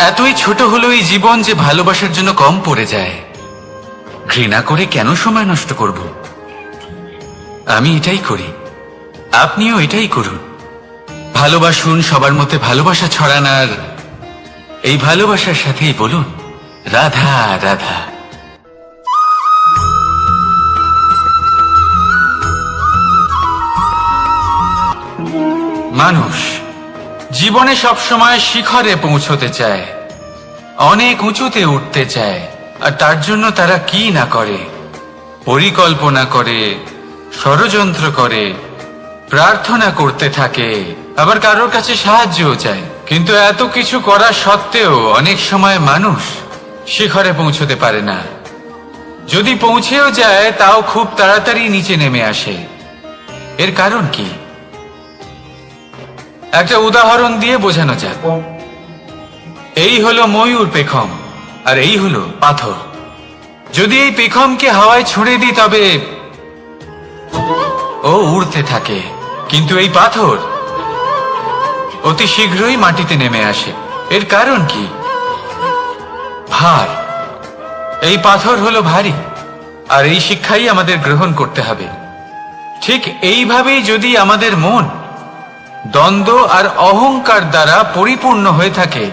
এতই ছোট হলো এই জীবন যে ভালোবাসার জন্য কম পড়ে যায়। ঘৃণা করে কেন সময় নষ্ট করব? আমি এটাই করি, আপনিও এটাই করুন। ভালোবাসুন, সবার মধ্যে ভালোবাসা ছড়ান, আর এই ভালোবাসার সাথেই বলুন, রাধা রাধা। মানুষ জীবনে সবসময় শিখরে পৌঁছতে চায়, অনেক উঁচুতে উঠতে চায়, আর তার জন্য তারা কি না করে, পরিকল্পনা করে, ষড়যন্ত্র করে, প্রার্থনা করতে থাকে, আবার কারোর কাছে সাহায্যও চায়। কিন্তু এত কিছু করা সত্ত্বেও অনেক সময় মানুষ শিখরে পৌঁছতে পারে না। যদি পৌঁছেও যায় তাও খুব তাড়াতাড়ি নিচে নেমে আসে। এর কারণ কি? একটা উদাহরণ দিয়ে বোঝানো যাক। এই হলো ময়ূর পেখম, আর এই হলো পাথর। যদি এই পেখমকে হাওয়ায় ছুঁড়ে দিই তবে ও উড়তে থাকে, কিন্তু এই পাথর অতি শীঘ্রই মাটিতে নেমে আসে। এর কারণ কি? ভার। এই পাথর হলো ভারী, আর এই শিক্ষাই আমাদের গ্রহণ করতে হবে। ঠিক এইভাবেই যদি আমাদের মন দ্বন্দ্ব আর অহংকার দ্বারা পরিপূর্ণ হয়ে থাকে,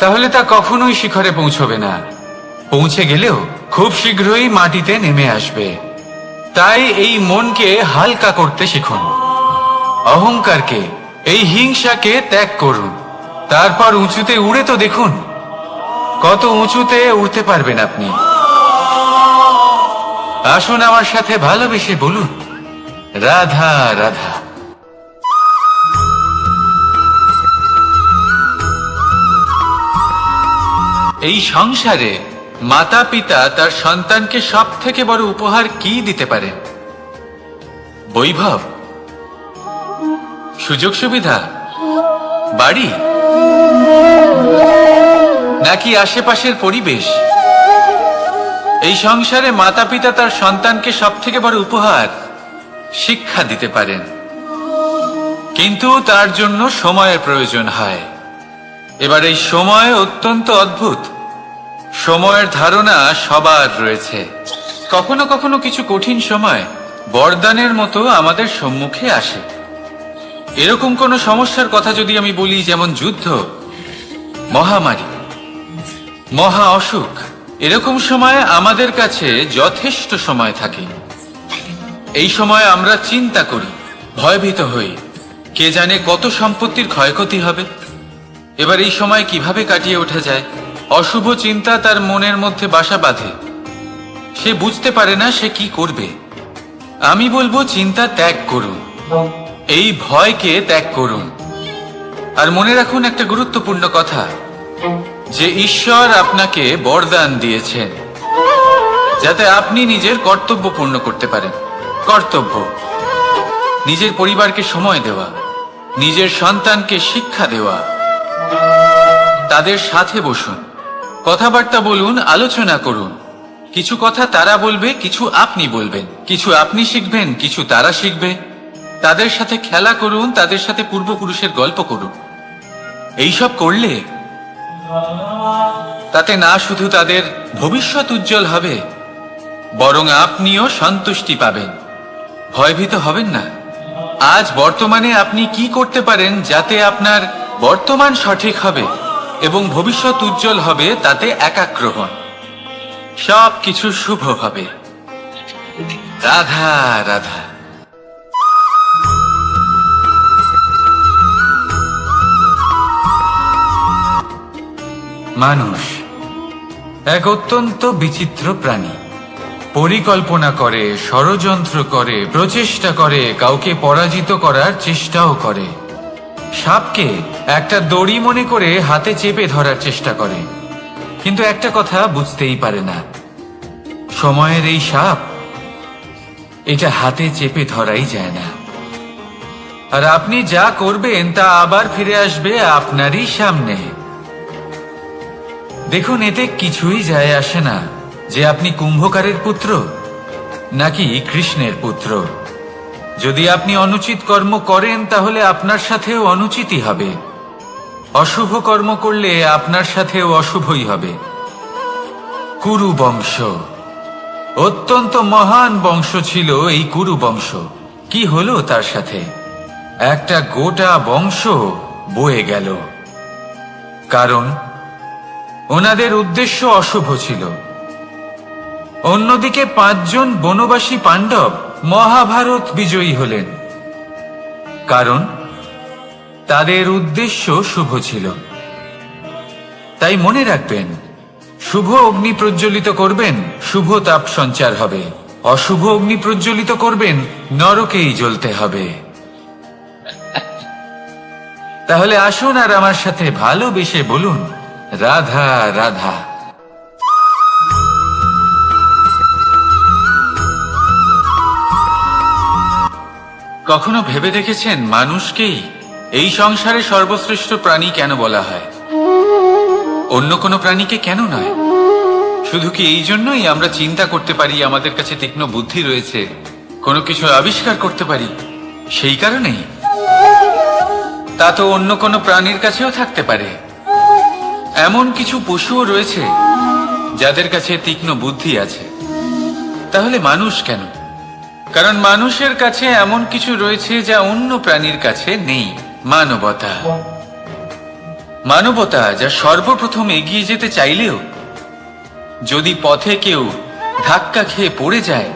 তাহলে তা কখনোই শিখরে পৌঁছবে না। পৌঁছে গেলেও খুব শীঘ্রই মাটিতে নেমে আসবে। তাই এই মনকে হালকা করতে শিখুন, অহংকারকে, এই হিংসাকে ত্যাগ করুন। তারপর উঁচুতে উড়ে তো দেখুন কত উঁচুতে উড়তে পারবেন আপনি। আসুন আমার সাথে ভালোবেসে বলুন, রাধা রাধা। এই সংসারে মাতা পিতা তার সন্তানকে সব থেকে বড় উপহার কি দিতে পারে? বৈভব, সুযোগ সুবিধা, বাড়ি, নাকি আশেপাশের পরিবেশ? এই সংসারে মাতা পিতা তার সন্তানকে সব থেকে বড় উপহার শিক্ষা দিতে পারেন, কিন্তু তার জন্য সময়ের প্রয়োজন হয়। এবার এই সময় অত্যন্ত অদ্ভুত। সময়ের ধারণা সবার রয়েছে। কখনো কখনো কিছু কঠিন সময় বরদানের মতো আমাদের সম্মুখে আসে। এরকম কোন সমস্যার কথা যদি আমি বলি, যেমন যুদ্ধ, মহামারী, মহা অসুখ, এরকম সময় আমাদের কাছে যথেষ্ট সময় থাকে। এই সময় আমরা চিন্তা করি, ভয়ভীত হই, কে জানে কত সম্পত্তির ক্ষয়ক্ষতি হবে। এবার এই সময় কিভাবে কাটিয়ে ওঠা যায়? অশুভ চিন্তা তার মনের মধ্যে বাসা বাঁধে। সে বুঝতে পারে না সে কি করবে। আমি বলবো, চিন্তা ত্যাগ করুন, এই ভয়কে ত্যাগ করুন। আর মনে রাখুন একটা গুরুত্বপূর্ণ কথা, যে ঈশ্বর আপনাকে বরদান দিয়েছেন যাতে আপনি নিজের কর্তব্য পূর্ণ করতে পারেন। কর্তব্য, নিজের পরিবারকে সময় দেওয়া, নিজের সন্তানকে শিক্ষা দেওয়া। তাদের সাথে বসুন, কথাবার্তা বলুন, আলোচনা করুন। কিছু কথা তারা বলবে, কিছু আপনি বলবেন, কিছু আপনি শিখবেন, কিছু তারা শিখবে। তাদের সাথে খেলা করুন, তাদের সাথে পূর্বপুরুষের গল্প করুন। এইসব করলে তাতে না শুধু তাদের ভবিষ্যৎ উজ্জ্বল হবে, বরং আপনিও সন্তুষ্টি পাবেন। ভয়ভীত হবেন না। আজ বর্তমানে আপনি কি করতে পারেন যাতে আপনার বর্তমান সঠিক হবে এবং ভবিষ্যৎ উজ্জ্বল হবে, তাতে একাগ্র হন। সব কিছু শুভ হবে। রাধা রাধা। মানুষ এক অত্যন্ত বিচিত্র প্রাণী। পরিকল্পনা করে, ষড়যন্ত্র করে, প্রচেষ্টা করে, কাউকে পরাজিত করার চেষ্টাও করে। সাপকে একটা দড়ি মনে করে হাতে চেপে ধরার চেষ্টা করে, কিন্তু একটা কথা বুঝতেই পারে না, সময়ের এই সাপ, এটা হাতে চেপে ধরাই যায় না। আর আপনি যা করবেন তা আবার ফিরে আসবে আপনারই সামনে। দেখুন, এতে কিছুই যায় আসে না যে আপনি কুম্ভকারের পুত্র নাকি কৃষ্ণের পুত্র। যদি আপনি অনুচিত কর্ম করেন তাহলে আপনার সাথেও অনুচিতই হবে। অশুভ কর্ম করলে আপনার সাথেও অশুভই হবে। কুরু বংশ অত্যন্ত মহান বংশ ছিল। এই কুরু বংশ কি হলো তার সাথে? একটা গোটা বংশ বয়ে গেল, কারণ ওনাদের উদ্দেশ্য অশুভ ছিল। অন্যদিকে 5 জন বনবাসী পাণ্ডব মহাভারত বিজয়ী হলেন, কারণ তাদের উদ্দেশ্য শুভ ছিল। তাই মনে রাখবেন, শুভ অগ্নি প্রজ্বলিত করবেন, শুভ তাপ সঞ্চার হবে। অশুভ অগ্নি প্রজ্বলিত করবেন, নরকেই জ্বলতে হবে। তাহলে আসুন আর আমার সাথে ভালোবেসে বলুন, রাধা রাধা। কখনো ভেবে দেখেছেন মানুষকেই এই সংসারে সর্বশ্রেষ্ঠ প্রাণী কেন বলা হয়? অন্য কোনো প্রাণীকে কেন নয়? শুধু কি এই জন্যই আমরা চিন্তা করতে পারি, আমাদের কাছে তীক্ষ্ণ বুদ্ধি রয়েছে, কোনো কিছু আবিষ্কার করতে পারি, সেই কারণেই? তা তো অন্য কোনো প্রাণীর কাছেও থাকতে পারে। এমন কিছু পশুও রয়েছে যাদের কাছে তীক্ষ্ণ বুদ্ধি আছে। তাহলে মানুষ কেন? কারণ মানুষের কাছে এমন কিছু রয়েছে যা অন্য প্রাণীর কাছে নেই। মানবতা। মানবতা যা সর্বপ্রথম এগিয়ে যেতে চাইলেও যদি পথে কেউ ধাক্কা খেয়ে পড়ে যায়,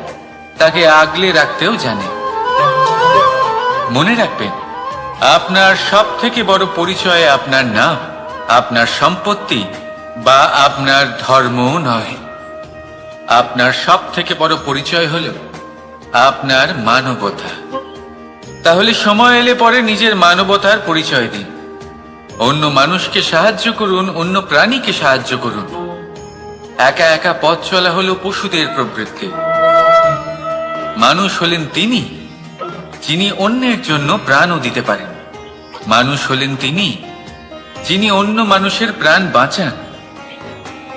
তাকে আগলে রাখতেও জানে। মনে রাখবেন, আপনার সব থেকে বড় পরিচয় আপনার নাম, আপনার সম্পত্তি বা আপনার ধর্ম নয়। আপনার সব থেকে বড় পরিচয় হল আপনার মানবতা। তাহলে সময় এলে পরে নিজের মানবতার পরিচয় দিন। অন্য মানুষকে সাহায্য করুন, অন্য প্রাণীকে সাহায্য করুন। একা একা পথ চলা হলো পশুদের প্রবৃত্তি। মানুষ হলেন তিনি যিনি অন্যের জন্য প্রাণও দিতে পারেন। মানুষ হলেন তিনি যিনি অন্য মানুষের প্রাণ বাঁচান।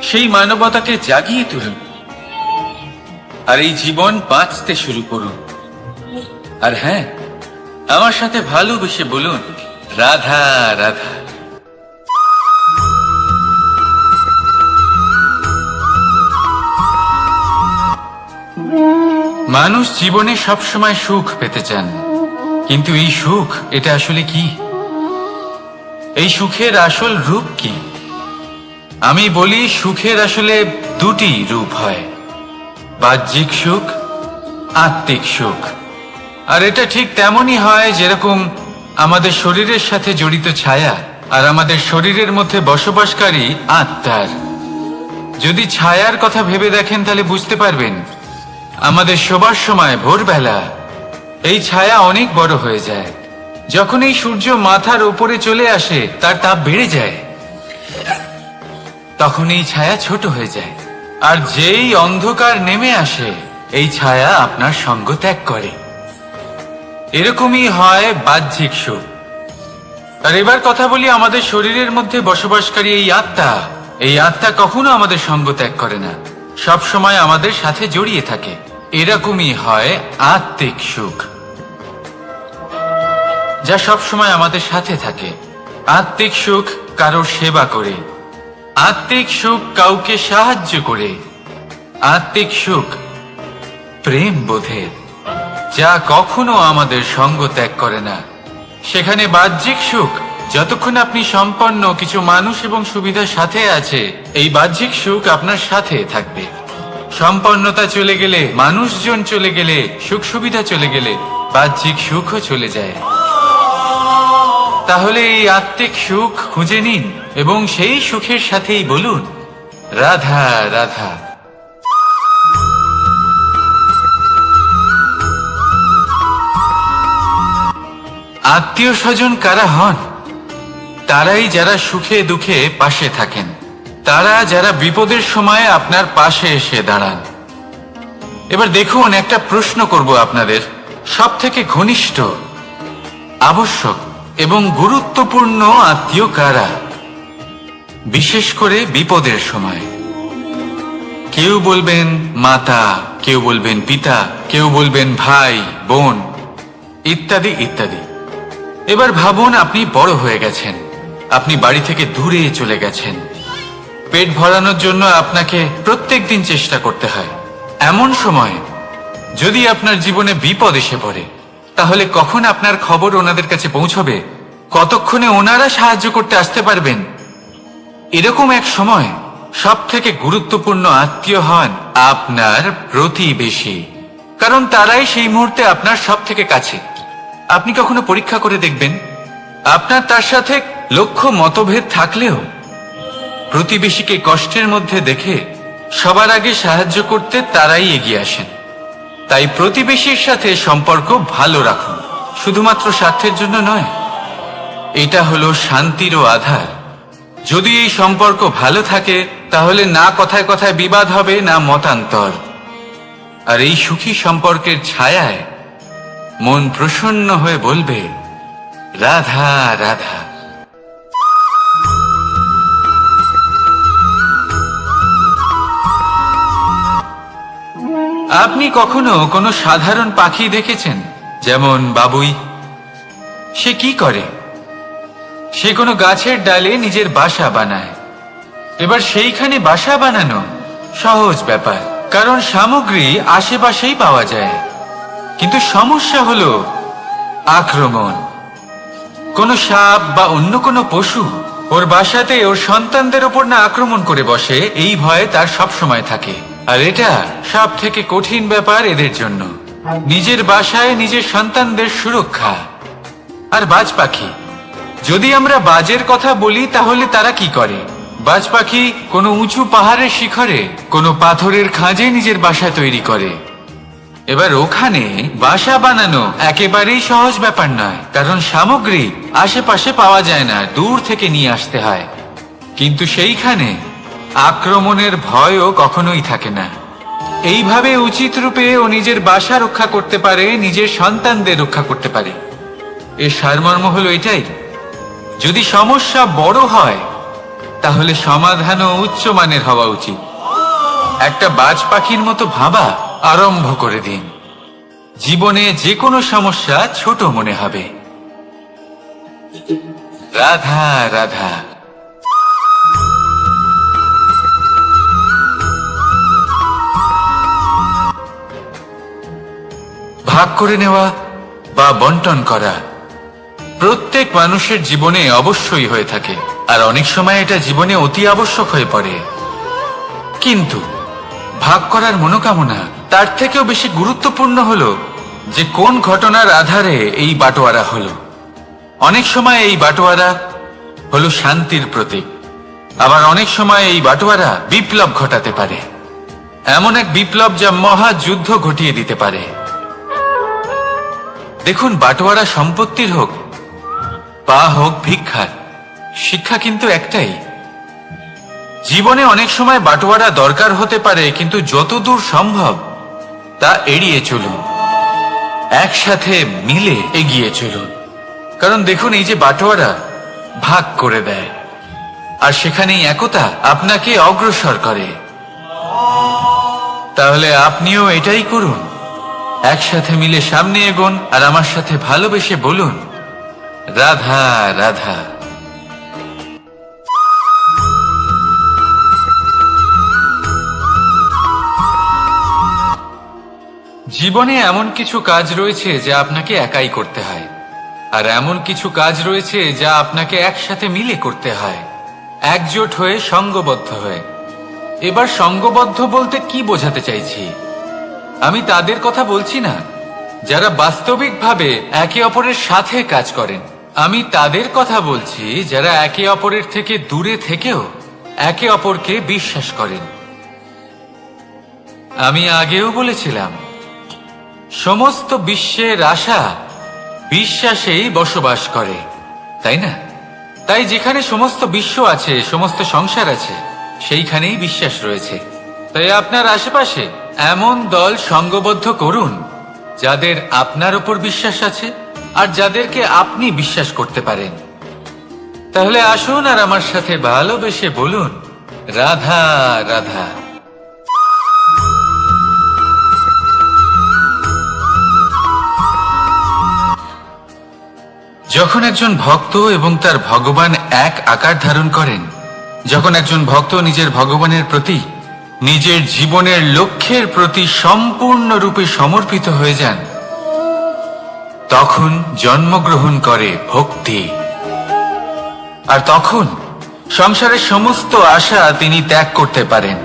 সেই মানবতাকে জাগিয়ে তুলুন আর এই জীবন বাঁচতে শুরু করুন। আর হ্যাঁ, আমার সাথে ভালোবেসে বলুন, রাধা রাধা। মানুষ জীবনে সবসময় সুখ পেতে চান, কিন্তু এই সুখ, এটা আসলে কি? এই সুখের আসল রূপ কি? আমি বলি, সুখের আসলে দুটি রূপ হয়, বাহ্যিক সুখ, আত্মিক সুখ। আর এটা ঠিক তেমনই হয় যেরকম আমাদের শরীরের সাথে জড়িত ছায়া আর আমাদের শরীরের মধ্যে বসবাসকারী আত্মার। যদি ছায়ার কথা ভেবে দেখেন তাহলে বুঝতে পারবেন, আমাদের শোবার সময় ভোরবেলা এই ছায়া অনেক বড় হয়ে যায়। যখন এই সূর্য মাথার উপরে চলে আসে, তার তাপ বেড়ে যায়, তখন এই ছায়া ছোট হয়ে যায়। আর যেই অন্ধকার নেমে আসে, এই ছায়া আপনার সঙ্গ ত্যাগ করে। এরকমই হয় বাহ্যিক সুখ। আর এবার কথা বলি আমাদের শরীরের মধ্যে বসবাসকারী এই আত্মা। এই আত্মা কখনো আমাদের সঙ্গ ত্যাগ করে না, সব সময় আমাদের সাথে জড়িয়ে থাকে। এরকমই হয় আত্মিক সুখ, যা সব সময় আমাদের সাথে থাকে। আত্মিক সুখ কারোর সেবা করে, আত্মিক সুখ কাউকে সাহায্য করে, আত্মিক সুখ প্রেম বোধের, যা কখনো আমাদের সঙ্গ ত্যাগ করে না। সেখানে বাহ্যিক সুখ, যতক্ষণ আপনি সম্পন্ন কিছু মানুষ এবং সুবিধার সাথে আছে, এই বাহ্যিক সুখ আপনার সাথে থাকবে। সম্পন্নতা চলে গেলে, মানুষজন চলে গেলে, সুখ সুবিধা চলে গেলে, বাহ্যিক সুখও চলে যায়। তাহলে এই আত্মিক সুখ খুঁজে নিন এবং সেই সুখের সাথেই বলুন, রাধা রাধা। আত্মীয় স্বজন কারা হন? তারাই যারা সুখে দুঃখে পাশে থাকেন, তারা যারা বিপদের সময় আপনার পাশে এসে দাঁড়ান। এবার দেখুন, একটা প্রশ্ন করব আপনাদের, সব থেকে ঘনিষ্ঠ, আবশ্যক এবং গুরুত্বপূর্ণ আত্মীয় কারা, বিশেষ করে বিপদের সময়? কেউ বলবেন মাতা, কেউ বলবেন পিতা, কেউ বলবেন ভাই বোন, ইত্যাদি ইত্যাদি। এবার ভাবুন, আপনি বড় হয়ে গেছেন, আপনি বাড়ি থেকে দূরে চলে গেছেন। পেট ভরানোর জন্য আপনাকে প্রত্যেকদিন চেষ্টা করতে হয়। এমন সময় যদি আপনার জীবনে বিপদ এসে পড়ে, তাহলে কখন আপনার খবর ওনাদের কাছে পৌঁছবে? কতক্ষণে ওনারা সাহায্য করতে আসতে পারবেন? এরকম এক সময় সব থেকে গুরুত্বপূর্ণ আত্মীয় হন আপনার প্রতিবেশী, কারণ তারাই সেই মুহূর্তে আপনার সব থেকে কাছে। আপনি কখনো পরীক্ষা করে দেখবেন, আপনার তার সাথে লক্ষ মতভেদ থাকলেও প্রতিবেশীকে কষ্টের মধ্যে দেখে সবার আগে সাহায্য করতে তারাই এগিয়ে আসেন। তাই প্রতিবেশীর সাথে সম্পর্ক ভালো রাখুন, শুধুমাত্র স্বার্থের জন্য নয়। এটা হলো শান্তিরও আধার। যদি এই সম্পর্ক ভালো থাকে তাহলে না কথায় কথায় বিবাদ হবে, না মতান্তর। আর এই সুখী সম্পর্কের ছায়ায় মন প্রসন্ন হয়ে বলবে, রাধা রাধা। আপনি কখনো কোনো সাধারণ পাখি দেখেছেন? যেমন বাবুই। সে কি করে? সে কোনো গাছের ডালে নিজের বাসা বানায়। এবার সেইখানে বাসা বানানো সহজ ব্যাপার, কারণ সামগ্রী আশেপাশেই পাওয়া যায়। কিন্তু সমস্যা হলো আক্রমণ। কোনো সাপ বা অন্য কোনো পশু ওর বাসাতে ওর সন্তানদের ওপর না আক্রমণ করে বসে, এই ভয়ে তার সব সময় থাকে। আর এটা সব থেকে কঠিন ব্যাপার এদের জন্য, নিজের বাসায় নিজের সন্তানদের সুরক্ষা। আর বাজ পাখি, যদি আমরা বাজের কথা বলি তাহলে তারা কি করে? বাজ পাখি কোনো উঁচু পাহাড়ের শিখরে, কোনো পাথরের খাঁজে নিজের বাসা তৈরি করে। এবার ওখানে বাসা বানানো একেবারেই সহজ ব্যাপার নয়, কারণ সামগ্রী আশেপাশে পাওয়া যায় না, দূর থেকে নিয়ে আসতে হয়। কিন্তু সেইখানে আক্রমণের ভয়ও কখনোই থাকে না। এইভাবে উচিত রূপে ও নিজের বাসা রক্ষা করতে পারে, নিজের সন্তানদের রক্ষা করতে পারে। এর সারমর্ম হলো এটাই, যদি সমস্যা বড় হয় তাহলে সমাধানও উচ্চমানের হওয়া উচিত। একটা বাজ পাখির মতো ভাবা আরম্ভ করে দিন। জীবনে যে কোনো সমস্যা ছোট মনে হবে। রাধা রাধা। ভাগ করে নেওয়া বা বন্টন করা প্রত্যেক মানুষের জীবনে অবশ্যই হয়ে থাকে, আর অনেক সময় এটা জীবনে অতি আবশ্যক হয়ে পড়ে। কিন্তু ভাগ করার মনোকামনা তার থেকেও বেশি গুরুত্বপূর্ণ হলো যে কোন ঘটনার আধারে এই বাটোয়ারা হলো। অনেক সময় এই বাটোয়ারা হলো শান্তির প্রতীক, আবার অনেক সময় এই বাটোয়ারা বিপ্লব ঘটাতে পারে, এমন এক বিপ্লব যা মহাযুদ্ধ ঘটিয়ে দিতে পারে। দেখুন, বাটোয়ারা সম্পত্তির হোক বা হোক ভিক্ষার, শিক্ষা কিন্তু একটাই। জীবনে অনেক সময় বাটোয়ারা দরকার হতে পারে, কিন্তু যতদূর সম্ভব তা এড়িয়ে চলুন, একসাথে মিলে এগিয়ে চলুন। কারণ দেখুন, এই যে বাটোয়ারা ভাগ করে দেয়, আর সেখানেই একতা আপনাকে অগ্রসর করে। তাহলে আপনিও এটাই করুন, একসাথে মিলে সামনে এগোন, আর আমার সাথে ভালোবেসে বলুন, রাধা রাধা। জীবনে এমন কিছু কাজ রয়েছে যা আপনাকে একাই করতে হয়, আর এমন কিছু কাজ রয়েছে যা আপনাকে একসাথে মিলে করতে হয়, একজোট হয়ে, সঙ্গবদ্ধ হয়ে। এবার সঙ্গবদ্ধ বলতে কি বোঝাতে চাইছি? আমি তাদের কথা বলছি না যারা বাস্তবিকভাবে একে অপরের সাথে কাজ করেন। আমি তাদের কথা বলছি যারা একে অপরের থেকে দূরে থেকেও একে অপরকে বিশ্বাস করেন। আমি আগেও বলেছিলাম, সমস্ত বিশ্বের আশা বিশ্বাসেই বসবাস করে, তাই না? তাই যেখানে সমস্ত বিশ্ব আছে, সমস্ত সংসার আছে, সেইখানেই বিশ্বাস রয়েছে। তাই আপনার আশেপাশে এমন দল সঙ্গবদ্ধ করুন যাদের আপনার উপর বিশ্বাস আছে আর যাদেরকে আপনি বিশ্বাস করতে পারেন। তাহলে আসুন আর আমার সাথে ভালোবেসে বলুন, রাধা রাধা। যখন একজন ভক্ত এবং তার ভগবান এক আকার ধারণ করেন, যখন একজন ভক্ত নিজের ভগবানের প্রতি, নিজের জীবনের লক্ষ্যের প্রতি সম্পূর্ণরূপে সমর্পিত হয়ে যান, তখন জন্মগ্রহণ করে ভক্তি। আর তখন সংসারের সমস্ত আশা তিনি ত্যাগ করতে পারেন।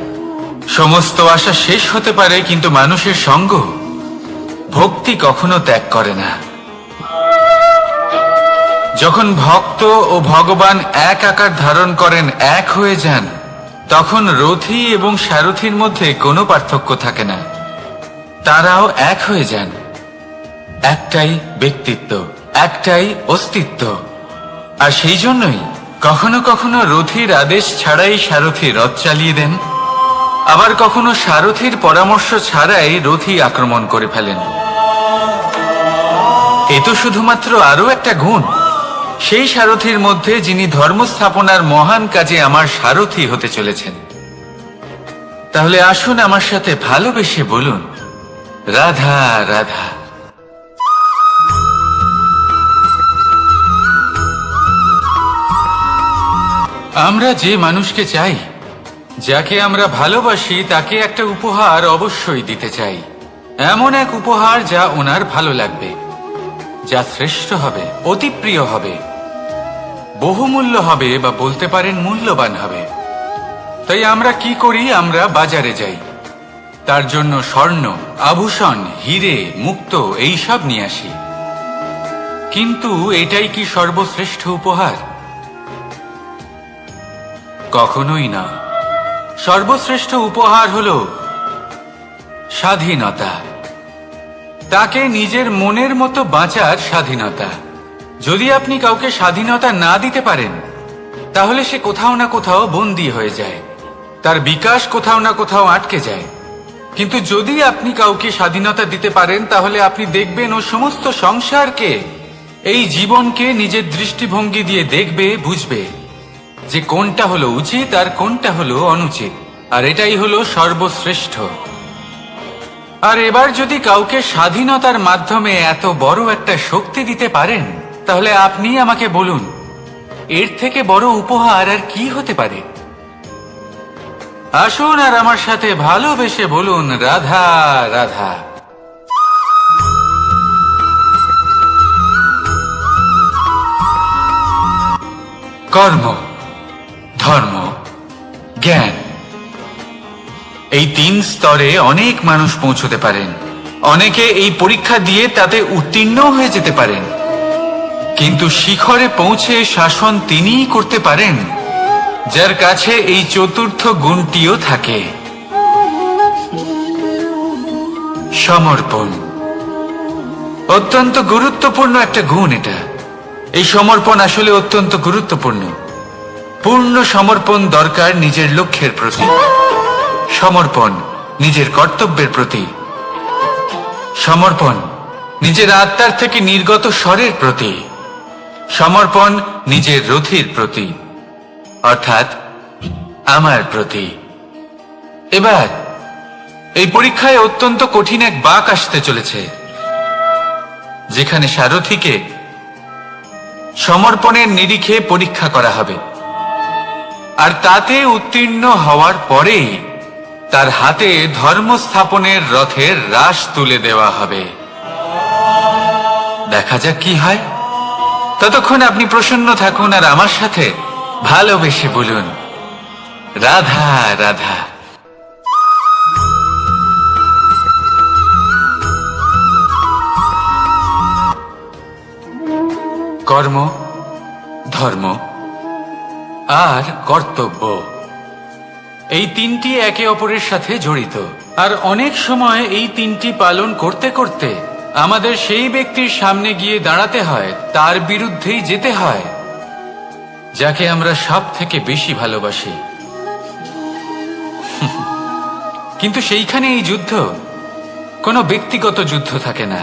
সমস্ত আশা শেষ হতে পারে, কিন্তু মানুষের সঙ্গ ভক্তি কখনো ত্যাগ করে না। যখন ভক্ত ও ভগবান এক আকার ধারণ করেন, এক হয়ে যান, তখন রথী এবং সারথীর মধ্যে কোনো পার্থক্য থাকে না, তারাও এক হয়ে যান। একটাই ব্যক্তিত্ব, একটাই অস্তিত্ব, আর সেই জন্যই কখনো কখনো রথীর আদেশ ছাড়াই সারথি রথ চালিয়ে দেন, আবার কখনো সারথির পরামর্শ ছাড়াই রথী আক্রমণ করে ফেলেন। এ তো শুধুমাত্র আরো একটা গুণ সেই সারথির মধ্যে, যিনি ধর্ম স্থাপনার মহান কাজে আমার সারথি হতে চলেছেন। তাহলে আসুন আমার সাথে ভালোবেসে বলুন, রাধা রাধা। আমরা যে মানুষকে চাই, যাকে আমরা ভালোবাসি, তাকে একটা উপহার অবশ্যই দিতে চাই। এমন এক উপহার যা ওনার ভালো লাগবে, যা শ্রেষ্ঠ হবে, অতি প্রিয় হবে, বহুমূল্য হবে, বা বলতে পারেন মূল্যবান হবে। তাই আমরা কি করি? আমরা বাজারে যাই, তার জন্য স্বর্ণ, আভূষণ, হিরে, মুক্ত এইসব নিয়ে আসি। কিন্তু এটাই কি সর্বশ্রেষ্ঠ উপহার? কখনোই না। সর্বশ্রেষ্ঠ উপহার হলো স্বাধীনতা, তাকে নিজের মনের মতো বাঁচার স্বাধীনতা। যদি আপনি কাউকে স্বাধীনতা না দিতে পারেন, তাহলে সে কোথাও না কোথাও বন্দী হয়ে যায়, তার বিকাশ কোথাও না কোথাও আটকে যায়। কিন্তু যদি আপনি কাউকে স্বাধীনতা দিতে পারেন, তাহলে আপনি দেখবেন ও সমস্ত সংসারকে, এই জীবনকে নিজের দৃষ্টিভঙ্গি দিয়ে দেখবে, বুঝবে যে কোনটা হলো উচিত আর কোনটা হলো অনুচিত, আর এটাই হলো সর্বশ্রেষ্ঠ। আর এবার যদি কাউকে স্বাধীনতার মাধ্যমে এত বড় একটা শক্তি দিতে পারেন, তাহলে আপনি আমাকে বলুন, এর থেকে বড় উপহার আর কি হতে পারে? আসুন আর আমার সাথে ভালোবেসে বলুন, রাধা রাধা। কর্ম, ধর্ম, জ্ঞান, এই তিন স্তরে অনেক মানুষ পৌঁছতে পারেন। অনেকে এই পরীক্ষা দিয়ে তাতে উত্তীর্ণ হয়ে যেতে পারেন, কিন্তু শিখরে পৌঁছে শাসন তিনিই করতে পারেন যার কাছে এই চতুর্থ গুণটিও থাকে, সমর্পণ। অত্যন্ত গুরুত্বপূর্ণ একটা গুণ এটা। এই সমর্পণ আসলে অত্যন্ত গুরুত্বপূর্ণ। পূর্ণ সমর্পণ দরকার নিজের লক্ষ্যের প্রতি, সমর্পণ নিজের কর্তব্যের প্রতি, সমর্পণ নিজের আত্মার থেকে নির্গত স্বরের প্রতি, সমর্পণ নিজের রথীর প্রতি, অর্থাৎ আমার প্রতি। এবার এই পরীক্ষায় অত্যন্ত কঠিন এক বাঁক আসতে চলেছে, যেখানে সারথীকে সমর্পণের নিরিখে পরীক্ষা করা হবে, আর তাতে উত্তীর্ণ হওয়ার পরেই তার হাতে ধর্ম স্থাপনের রথের রাশ তুলে দেওয়া হবে। দেখা যাক কি হয়। ততক্ষণ আপনি প্রসন্ন থাকুন আর আমার সাথে ভালোবেসে বলুন, রাধা রাধা। কর্ম, ধর্ম আর কর্তব্য, এই তিনটি একে অপরের সাথে জড়িত। আর অনেক সময় এই তিনটি পালন করতে করতে আমাদের সেই ব্যক্তির সামনে গিয়ে দাঁড়াতে হয়, তার বিরুদ্ধেই যেতে হয়, যাকে আমরা সব থেকে বেশি ভালোবাসি। কিন্তু সেইখানে এই যুদ্ধ কোনো ব্যক্তিগত যুদ্ধ থাকে না,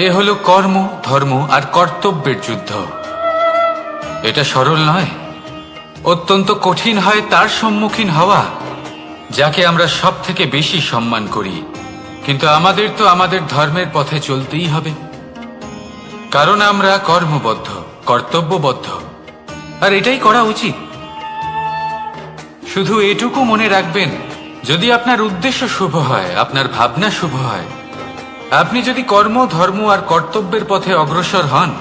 এ হলো কর্ম, ধর্ম আর কর্তব্যের যুদ্ধ। এটা সরল নয়, অত্যন্ত কঠিন হয় তার সম্মুখীন হওয়া যাকে আমরা সব থেকে বেশি সম্মান করি। কিন্তু আমাদের তো আমাদের ধর্মের পথে চলতেই হবে, কারণ আমরা কর্মবদ্ধ, কর্তব্যবদ্ধ, আর এটাই করা উচিত। শুধু এটুকু মনে রাখবেন, যদি আপনার উদ্দেশ্য শুভ হয়, আপনার ভাবনা শুভ হয়, আপনি যদি কর্ম, ধর্ম আর কর্তব্যের পথে অগ্রসর হন,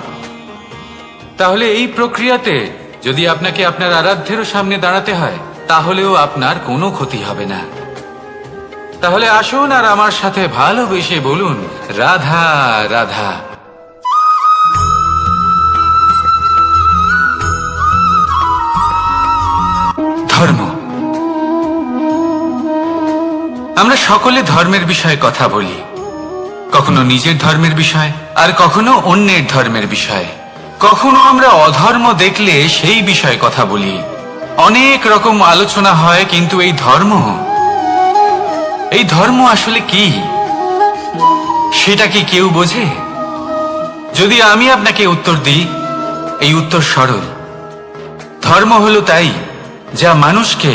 তাহলে এই প্রক্রিয়াতে যদি আপনাকে আপনার আরাধ্যেরও সামনে দাঁড়াতে হয়, তাহলেও আপনার কোনো ক্ষতি হবে না। তাহলে আসুন আর আমার সাথে ভালোবেসে বলুন, রাধা রাধা। ধর্ম। আমরা সকলে ধর্মের বিষয়ে কথা বলি, কখনো নিজের ধর্মের বিষয় আর কখনো অন্যের ধর্মের বিষয়। কখনো আমরা অধর্ম দেখলে সেই বিষয়ে কথা বলি, অনেক রকম আলোচনা হয়, কিন্তু এই ধর্ম আসলে কি সেটা কি কেউ বোঝে? যদি আমি আপনাকে উত্তর দিই, এই উত্তর সরল। ধর্ম হলো তাই যা মানুষকে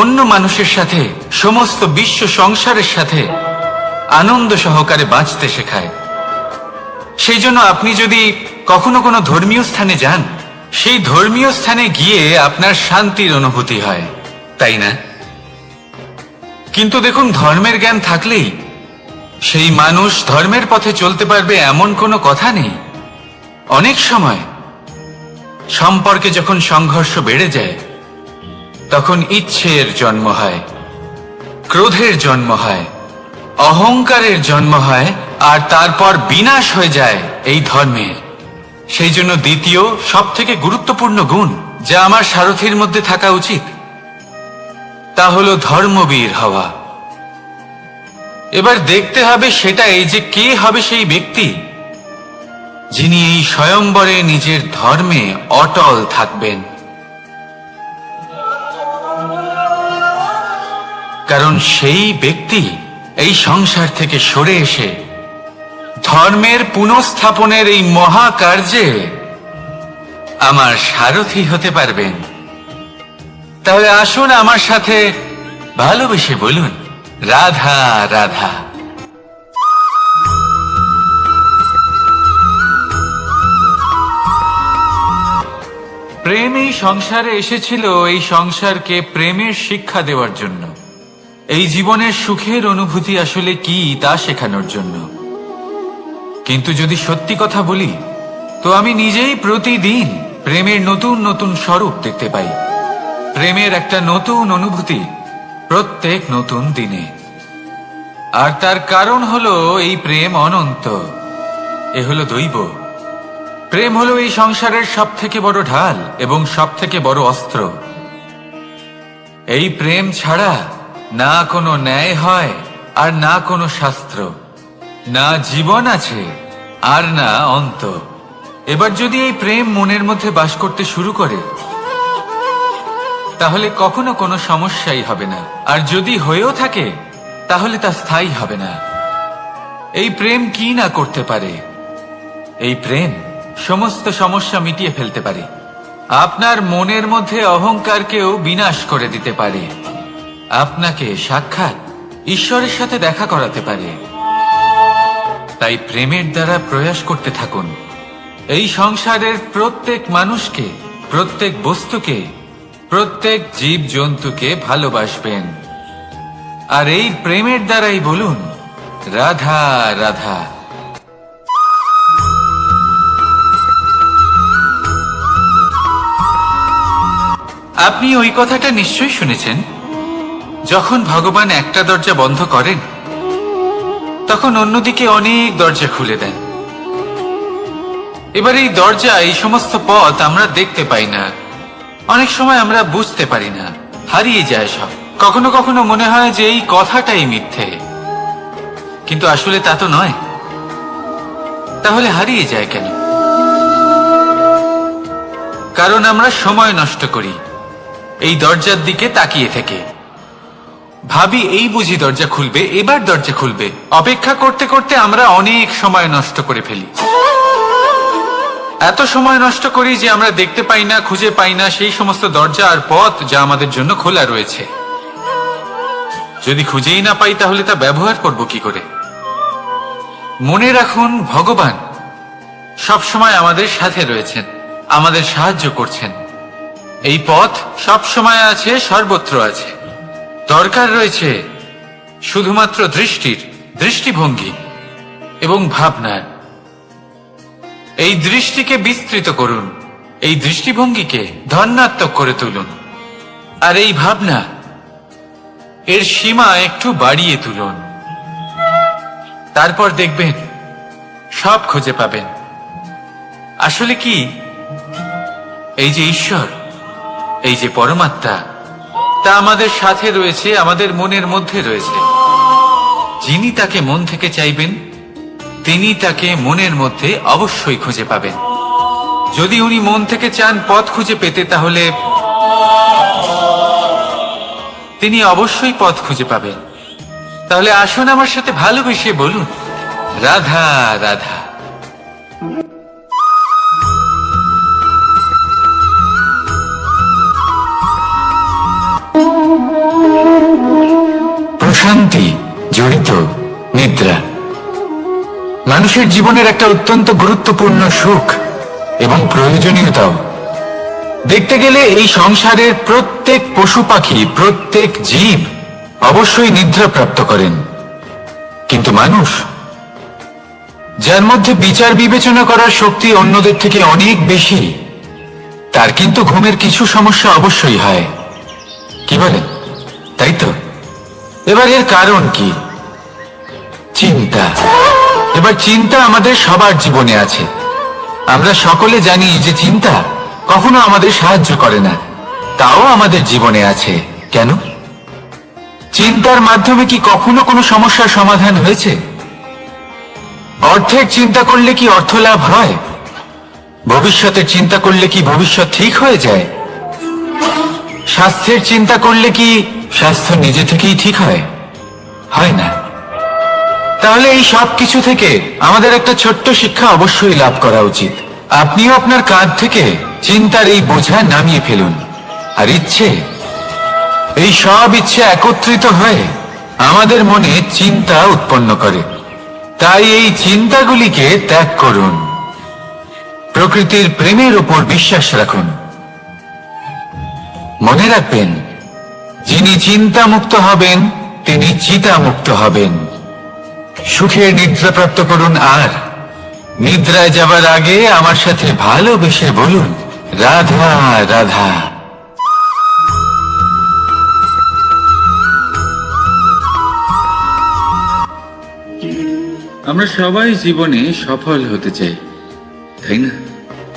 অন্য মানুষের সাথে, সমস্ত বিশ্ব সংসারের সাথে আনন্দ সহকারে বাঁচতে শেখায়। সেই জন্য আপনি যদি কখনো কোনো ধর্মীয় স্থানে যান, সেই ধর্মীয় স্থানে গিয়ে আপনার শান্তির অনুভূতি হয়, তাই না? কিন্তু দেখুন, ধর্মের জ্ঞান থাকলেই সেই মানুষ ধর্মের পথে চলতে পারবে এমন কোনো কথা নেই। অনেক সময় সম্পর্কে যখন সংঘর্ষ বেড়ে যায়, তখন ইচ্ছের জন্ম হয়, ক্রোধের জন্ম হয়, অহংকারের জন্ম হয়, আর তারপর বিনাশ হয়ে যায় এই ধর্মের। সেই জন্য দ্বিতীয় সবথেকে গুরুত্বপূর্ণ গুণ যা আমার সারথীর মধ্যে থাকা উচিত, তা হলো ধর্মবীর হওয়া। এবার দেখতে হবে সেটাই যে কে হবে সেই ব্যক্তি যিনি এই স্বয়ম্বরে নিজের ধর্মে অটল থাকবেন। কারণ সেই ব্যক্তি এই সংসার থেকে সরে এসে ধর্মের পুনঃস্থাপনের এই মহাকার্যে আমার সারথি হতে পারবেন। তাহলে আসুন আমার সাথে ভালোবেসে বলুন, রাধা রাধা। প্রেম এই সংসারে এসেছিল এই সংসারকে প্রেমের শিক্ষা দেওয়ার জন্য, এই জীবনের সুখের অনুভূতি আসলে কি তা শেখানোর জন্য। কিন্তু যদি সত্যি কথা বলি, তো আমি নিজেই প্রতিদিন প্রেমের নতুন নতুন স্বরূপ দেখতে পাই, প্রেমের একটা নতুন অনুভূতি প্রত্যেক নতুন দিনে। আর তার কারণ হলো এই প্রেম অনন্ত, এ হলো দৈব। প্রেম হলো এই সংসারের সব থেকে বড় ঢাল এবং সব থেকে বড় অস্ত্র। এই প্রেম ছাড়া না কোনো ন্যায় হয়, আর না কোনো শাস্ত্র, না জীবন আছে, আর না অন্ত। এবার যদি এই প্রেম মনের মধ্যে বাস করতে শুরু করে, তাহলে কখনো কোনো সমস্যাই হবে না, আর যদি হয়েও থাকে তাহলে তা স্থায়ী হবে না। এই প্রেম কি না করতে পারে? এই প্রেম সমস্ত সমস্যা মিটিয়ে ফেলতে পারে, আপনার মনের মধ্যে অহংকারকেও বিনাশ করে দিতে পারে, আপনাকে সাক্ষাৎ ঈশ্বরের সাথে দেখা করাতে পারে। তাই প্রেমের দ্বারা প্রয়াস করতে থাকুন, এই সংসারের প্রত্যেক মানুষকে, প্রত্যেক বস্তুকে, প্রত্যেক জীব জন্তুকে ভালোবাসবেন। আর এই প্রেমের দ্বারাই বলুন, রাধা রাধা। আপনি ওই কথাটা নিশ্চয়ই শুনেছেন, যখন ভগবান একটা দরজা বন্ধ করেন, তখন অন্যদিকে অনেক দরজা খুলে দেন। এবার এই দরজা, এই সমস্ত পথ আমরা দেখতে পাই না, অনেক সময় আমরা বুঝতে পারি না, হারিয়ে যায় সব। কখনো কখনো মনে হয় যে এই কথাটাই মিথ্যে, কিন্তু আসলে তা তো নয়। তাহলে হারিয়ে যায় কেন? কারণ আমরা সময় নষ্ট করি এই দরজার দিকে তাকিয়ে থেকে, ভাবি এই বুঝি দরজা খুলবে, এবার দরজা খুলবে। অপেক্ষা করতে করতে আমরা অনেক সময় নষ্ট করে ফেলি। এত সময় নষ্ট করি যে আমরা দেখতে পাই না, খুঁজে পাই না সেই সমস্ত দরজা আর পথ যা আমাদের জন্য খোলা রয়েছে। যদি খুঁজেই না পাই, তাহলে তা ব্যবহার করব কি করে? মনে রাখুন, ভগবান সব সময় আমাদের সাথে রয়েছেন, আমাদের সাহায্য করছেন। এই পথ সব সময় আছে, সর্বত্র আছে। দরকার রয়েছে শুধুমাত্র দৃষ্টির, দৃষ্টিভঙ্গি এবং ভাবনার। এই দৃষ্টিকে বিস্তৃত করুন, এই দৃষ্টিভঙ্গিকে ধনাত্মক করে তুলুন, আর এই ভাবনা, এর সীমা একটু বাড়িয়ে তুলুন। তারপর দেখবেন সব খুঁজে পাবেন। আসলে কি, এই যে ঈশ্বর, এই যে পরমাত্মা, তা আমাদের সাথে রয়েছে, আমাদের মনের মধ্যে রয়েছে। যিনি তাকে মন থেকে চাইবেন, তিনি তাকে মনের মধ্যে অবশ্যই খুঁজে পাবেন। যদি উনি মন থেকে চান পথ খুঁজে পেতে, তাহলে তিনি অবশ্যই পথ খুঁজে পাবেন। তাহলে আসুন আমার সাথে ভালোবেসে বলুন, রাধা রাধা। প্রশান্তি জড়িত নিদ্রা মানুষের জীবনের একটা অত্যন্ত গুরুত্বপূর্ণ সুখ এবং প্রয়োজনীয়তাও। দেখতে গেলে এই সংসারের প্রত্যেক পশু পাখি, প্রত্যেক জীব অবশ্যই নিদ্রা প্রাপ্ত করেন, কিন্তু মানুষ, যার মধ্যে বিচার বিবেচনা করার শক্তি অন্যদের থেকে অনেক বেশি, তার কিন্তু ঘুমের কিছু সমস্যা অবশ্যই হয়। কি বলেন, তাই তো? এবার এর কারণ কি? চিন্তা। এবার চিন্তা আমাদের সবার জীবনে আছে। আমরা সকলে জানি যে চিন্তা কখনো আমাদের সাহায্য করে না, তাও আমাদের জীবনে আছে। কেন? চিন্তার মাধ্যমে কি কখনো কোনো সমস্যার সমাধান হয়েছে? অর্থের চিন্তা করলে কি অর্থ লাভ হয়? ভবিষ্যতের চিন্তা করলে কি ভবিষ্যৎ ঠিক হয়ে যায়? স্বাস্থ্যের চিন্তা করলে কি স্বাস্থ্য নিজে থেকেই ঠিক হয়? হয় না। তাহলে এই সব কিছু থেকে আমাদের একটা ছোট্ট শিক্ষা অবশ্যই লাভ করা উচিত। আপনিও আপনার কাঁধ থেকে চিন্তার এই বোঝা নামিয়ে ফেলুন। আর এই সব ইচ্ছে একত্রিত হয়ে আমাদের মনে চিন্তা উৎপন্ন করে। তাই এই চিন্তাগুলিকে ত্যাগ করুন। প্রকৃতির প্রেমের উপর বিশ্বাস রাখুন। মনে রাখবেন, যিনি চিন্তা মুক্ত হবেন তিনি চিতা মুক্ত হবেন। সুখের নিদ্রা প্রাপ্ত করুন, আর নিদ্রায় যাবার আগে আমার সাথে ভালোবেসে বলুন, রাধা রাধা। আমরা সবাই জীবনে সফল হতে চাই, তাই না?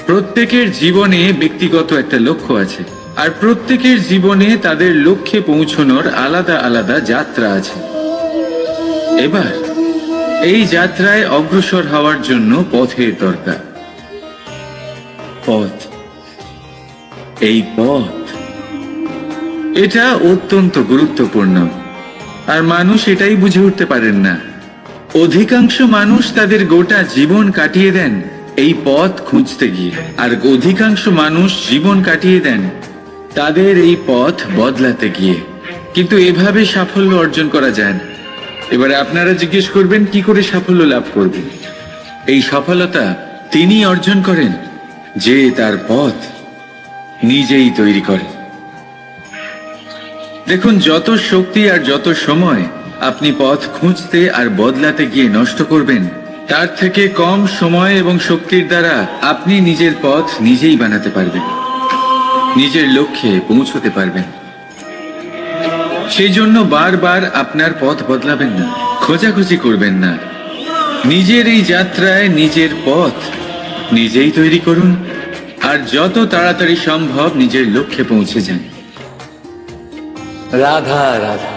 প্রত্যেকের জীবনে ব্যক্তিগত একটা লক্ষ্য আছে, আর প্রত্যেকের জীবনে তাদের লক্ষ্যে পৌঁছানোর আলাদা আলাদা যাত্রা আছে। এবার এই যাত্রায় অগ্রসর হওয়ার জন্য পথের দরকার। পথ, এই পথ, এটা অত্যন্ত গুরুত্বপূর্ণ, আর মানুষ এটাই বুঝে উঠতে পারেন না। অধিকাংশ মানুষ তাদের গোটা জীবন কাটিয়ে দেন এই পথ খুঁজতে গিয়ে, আর অধিকাংশ মানুষ জীবন কাটিয়ে দেন তাদের এই পথ বদলাতে গিয়ে। কিন্তু এভাবে সাফল্য অর্জন করা যায় না। এবারে আপনারা জিজ্ঞেস করবেন, কি করে সাফল্য লাভ করবেন? এই সফলতা তিনি অর্জন করেন যে তার পথ নিজেই তৈরি করে। দেখুন, যত শক্তি আর যত সময় আপনি পথ খুঁজতে আর বদলাতে গিয়ে নষ্ট করবেন, তার থেকে কম সময় এবং শক্তির দ্বারা আপনি নিজের পথ নিজেই বানাতে পারবেন, নিজের লক্ষ্যে পৌঁছতে পারবেন। সেই জন্য বারবার আপনার পথ বদলাবেন না, খোঁজাখুঁজি করবেন না। নিজের এই যাত্রায় নিজের পথ নিজেই তৈরি করুন, আর যত তাড়াতাড়ি সম্ভব নিজের লক্ষ্যে পৌঁছে যান। রাধা রাধা।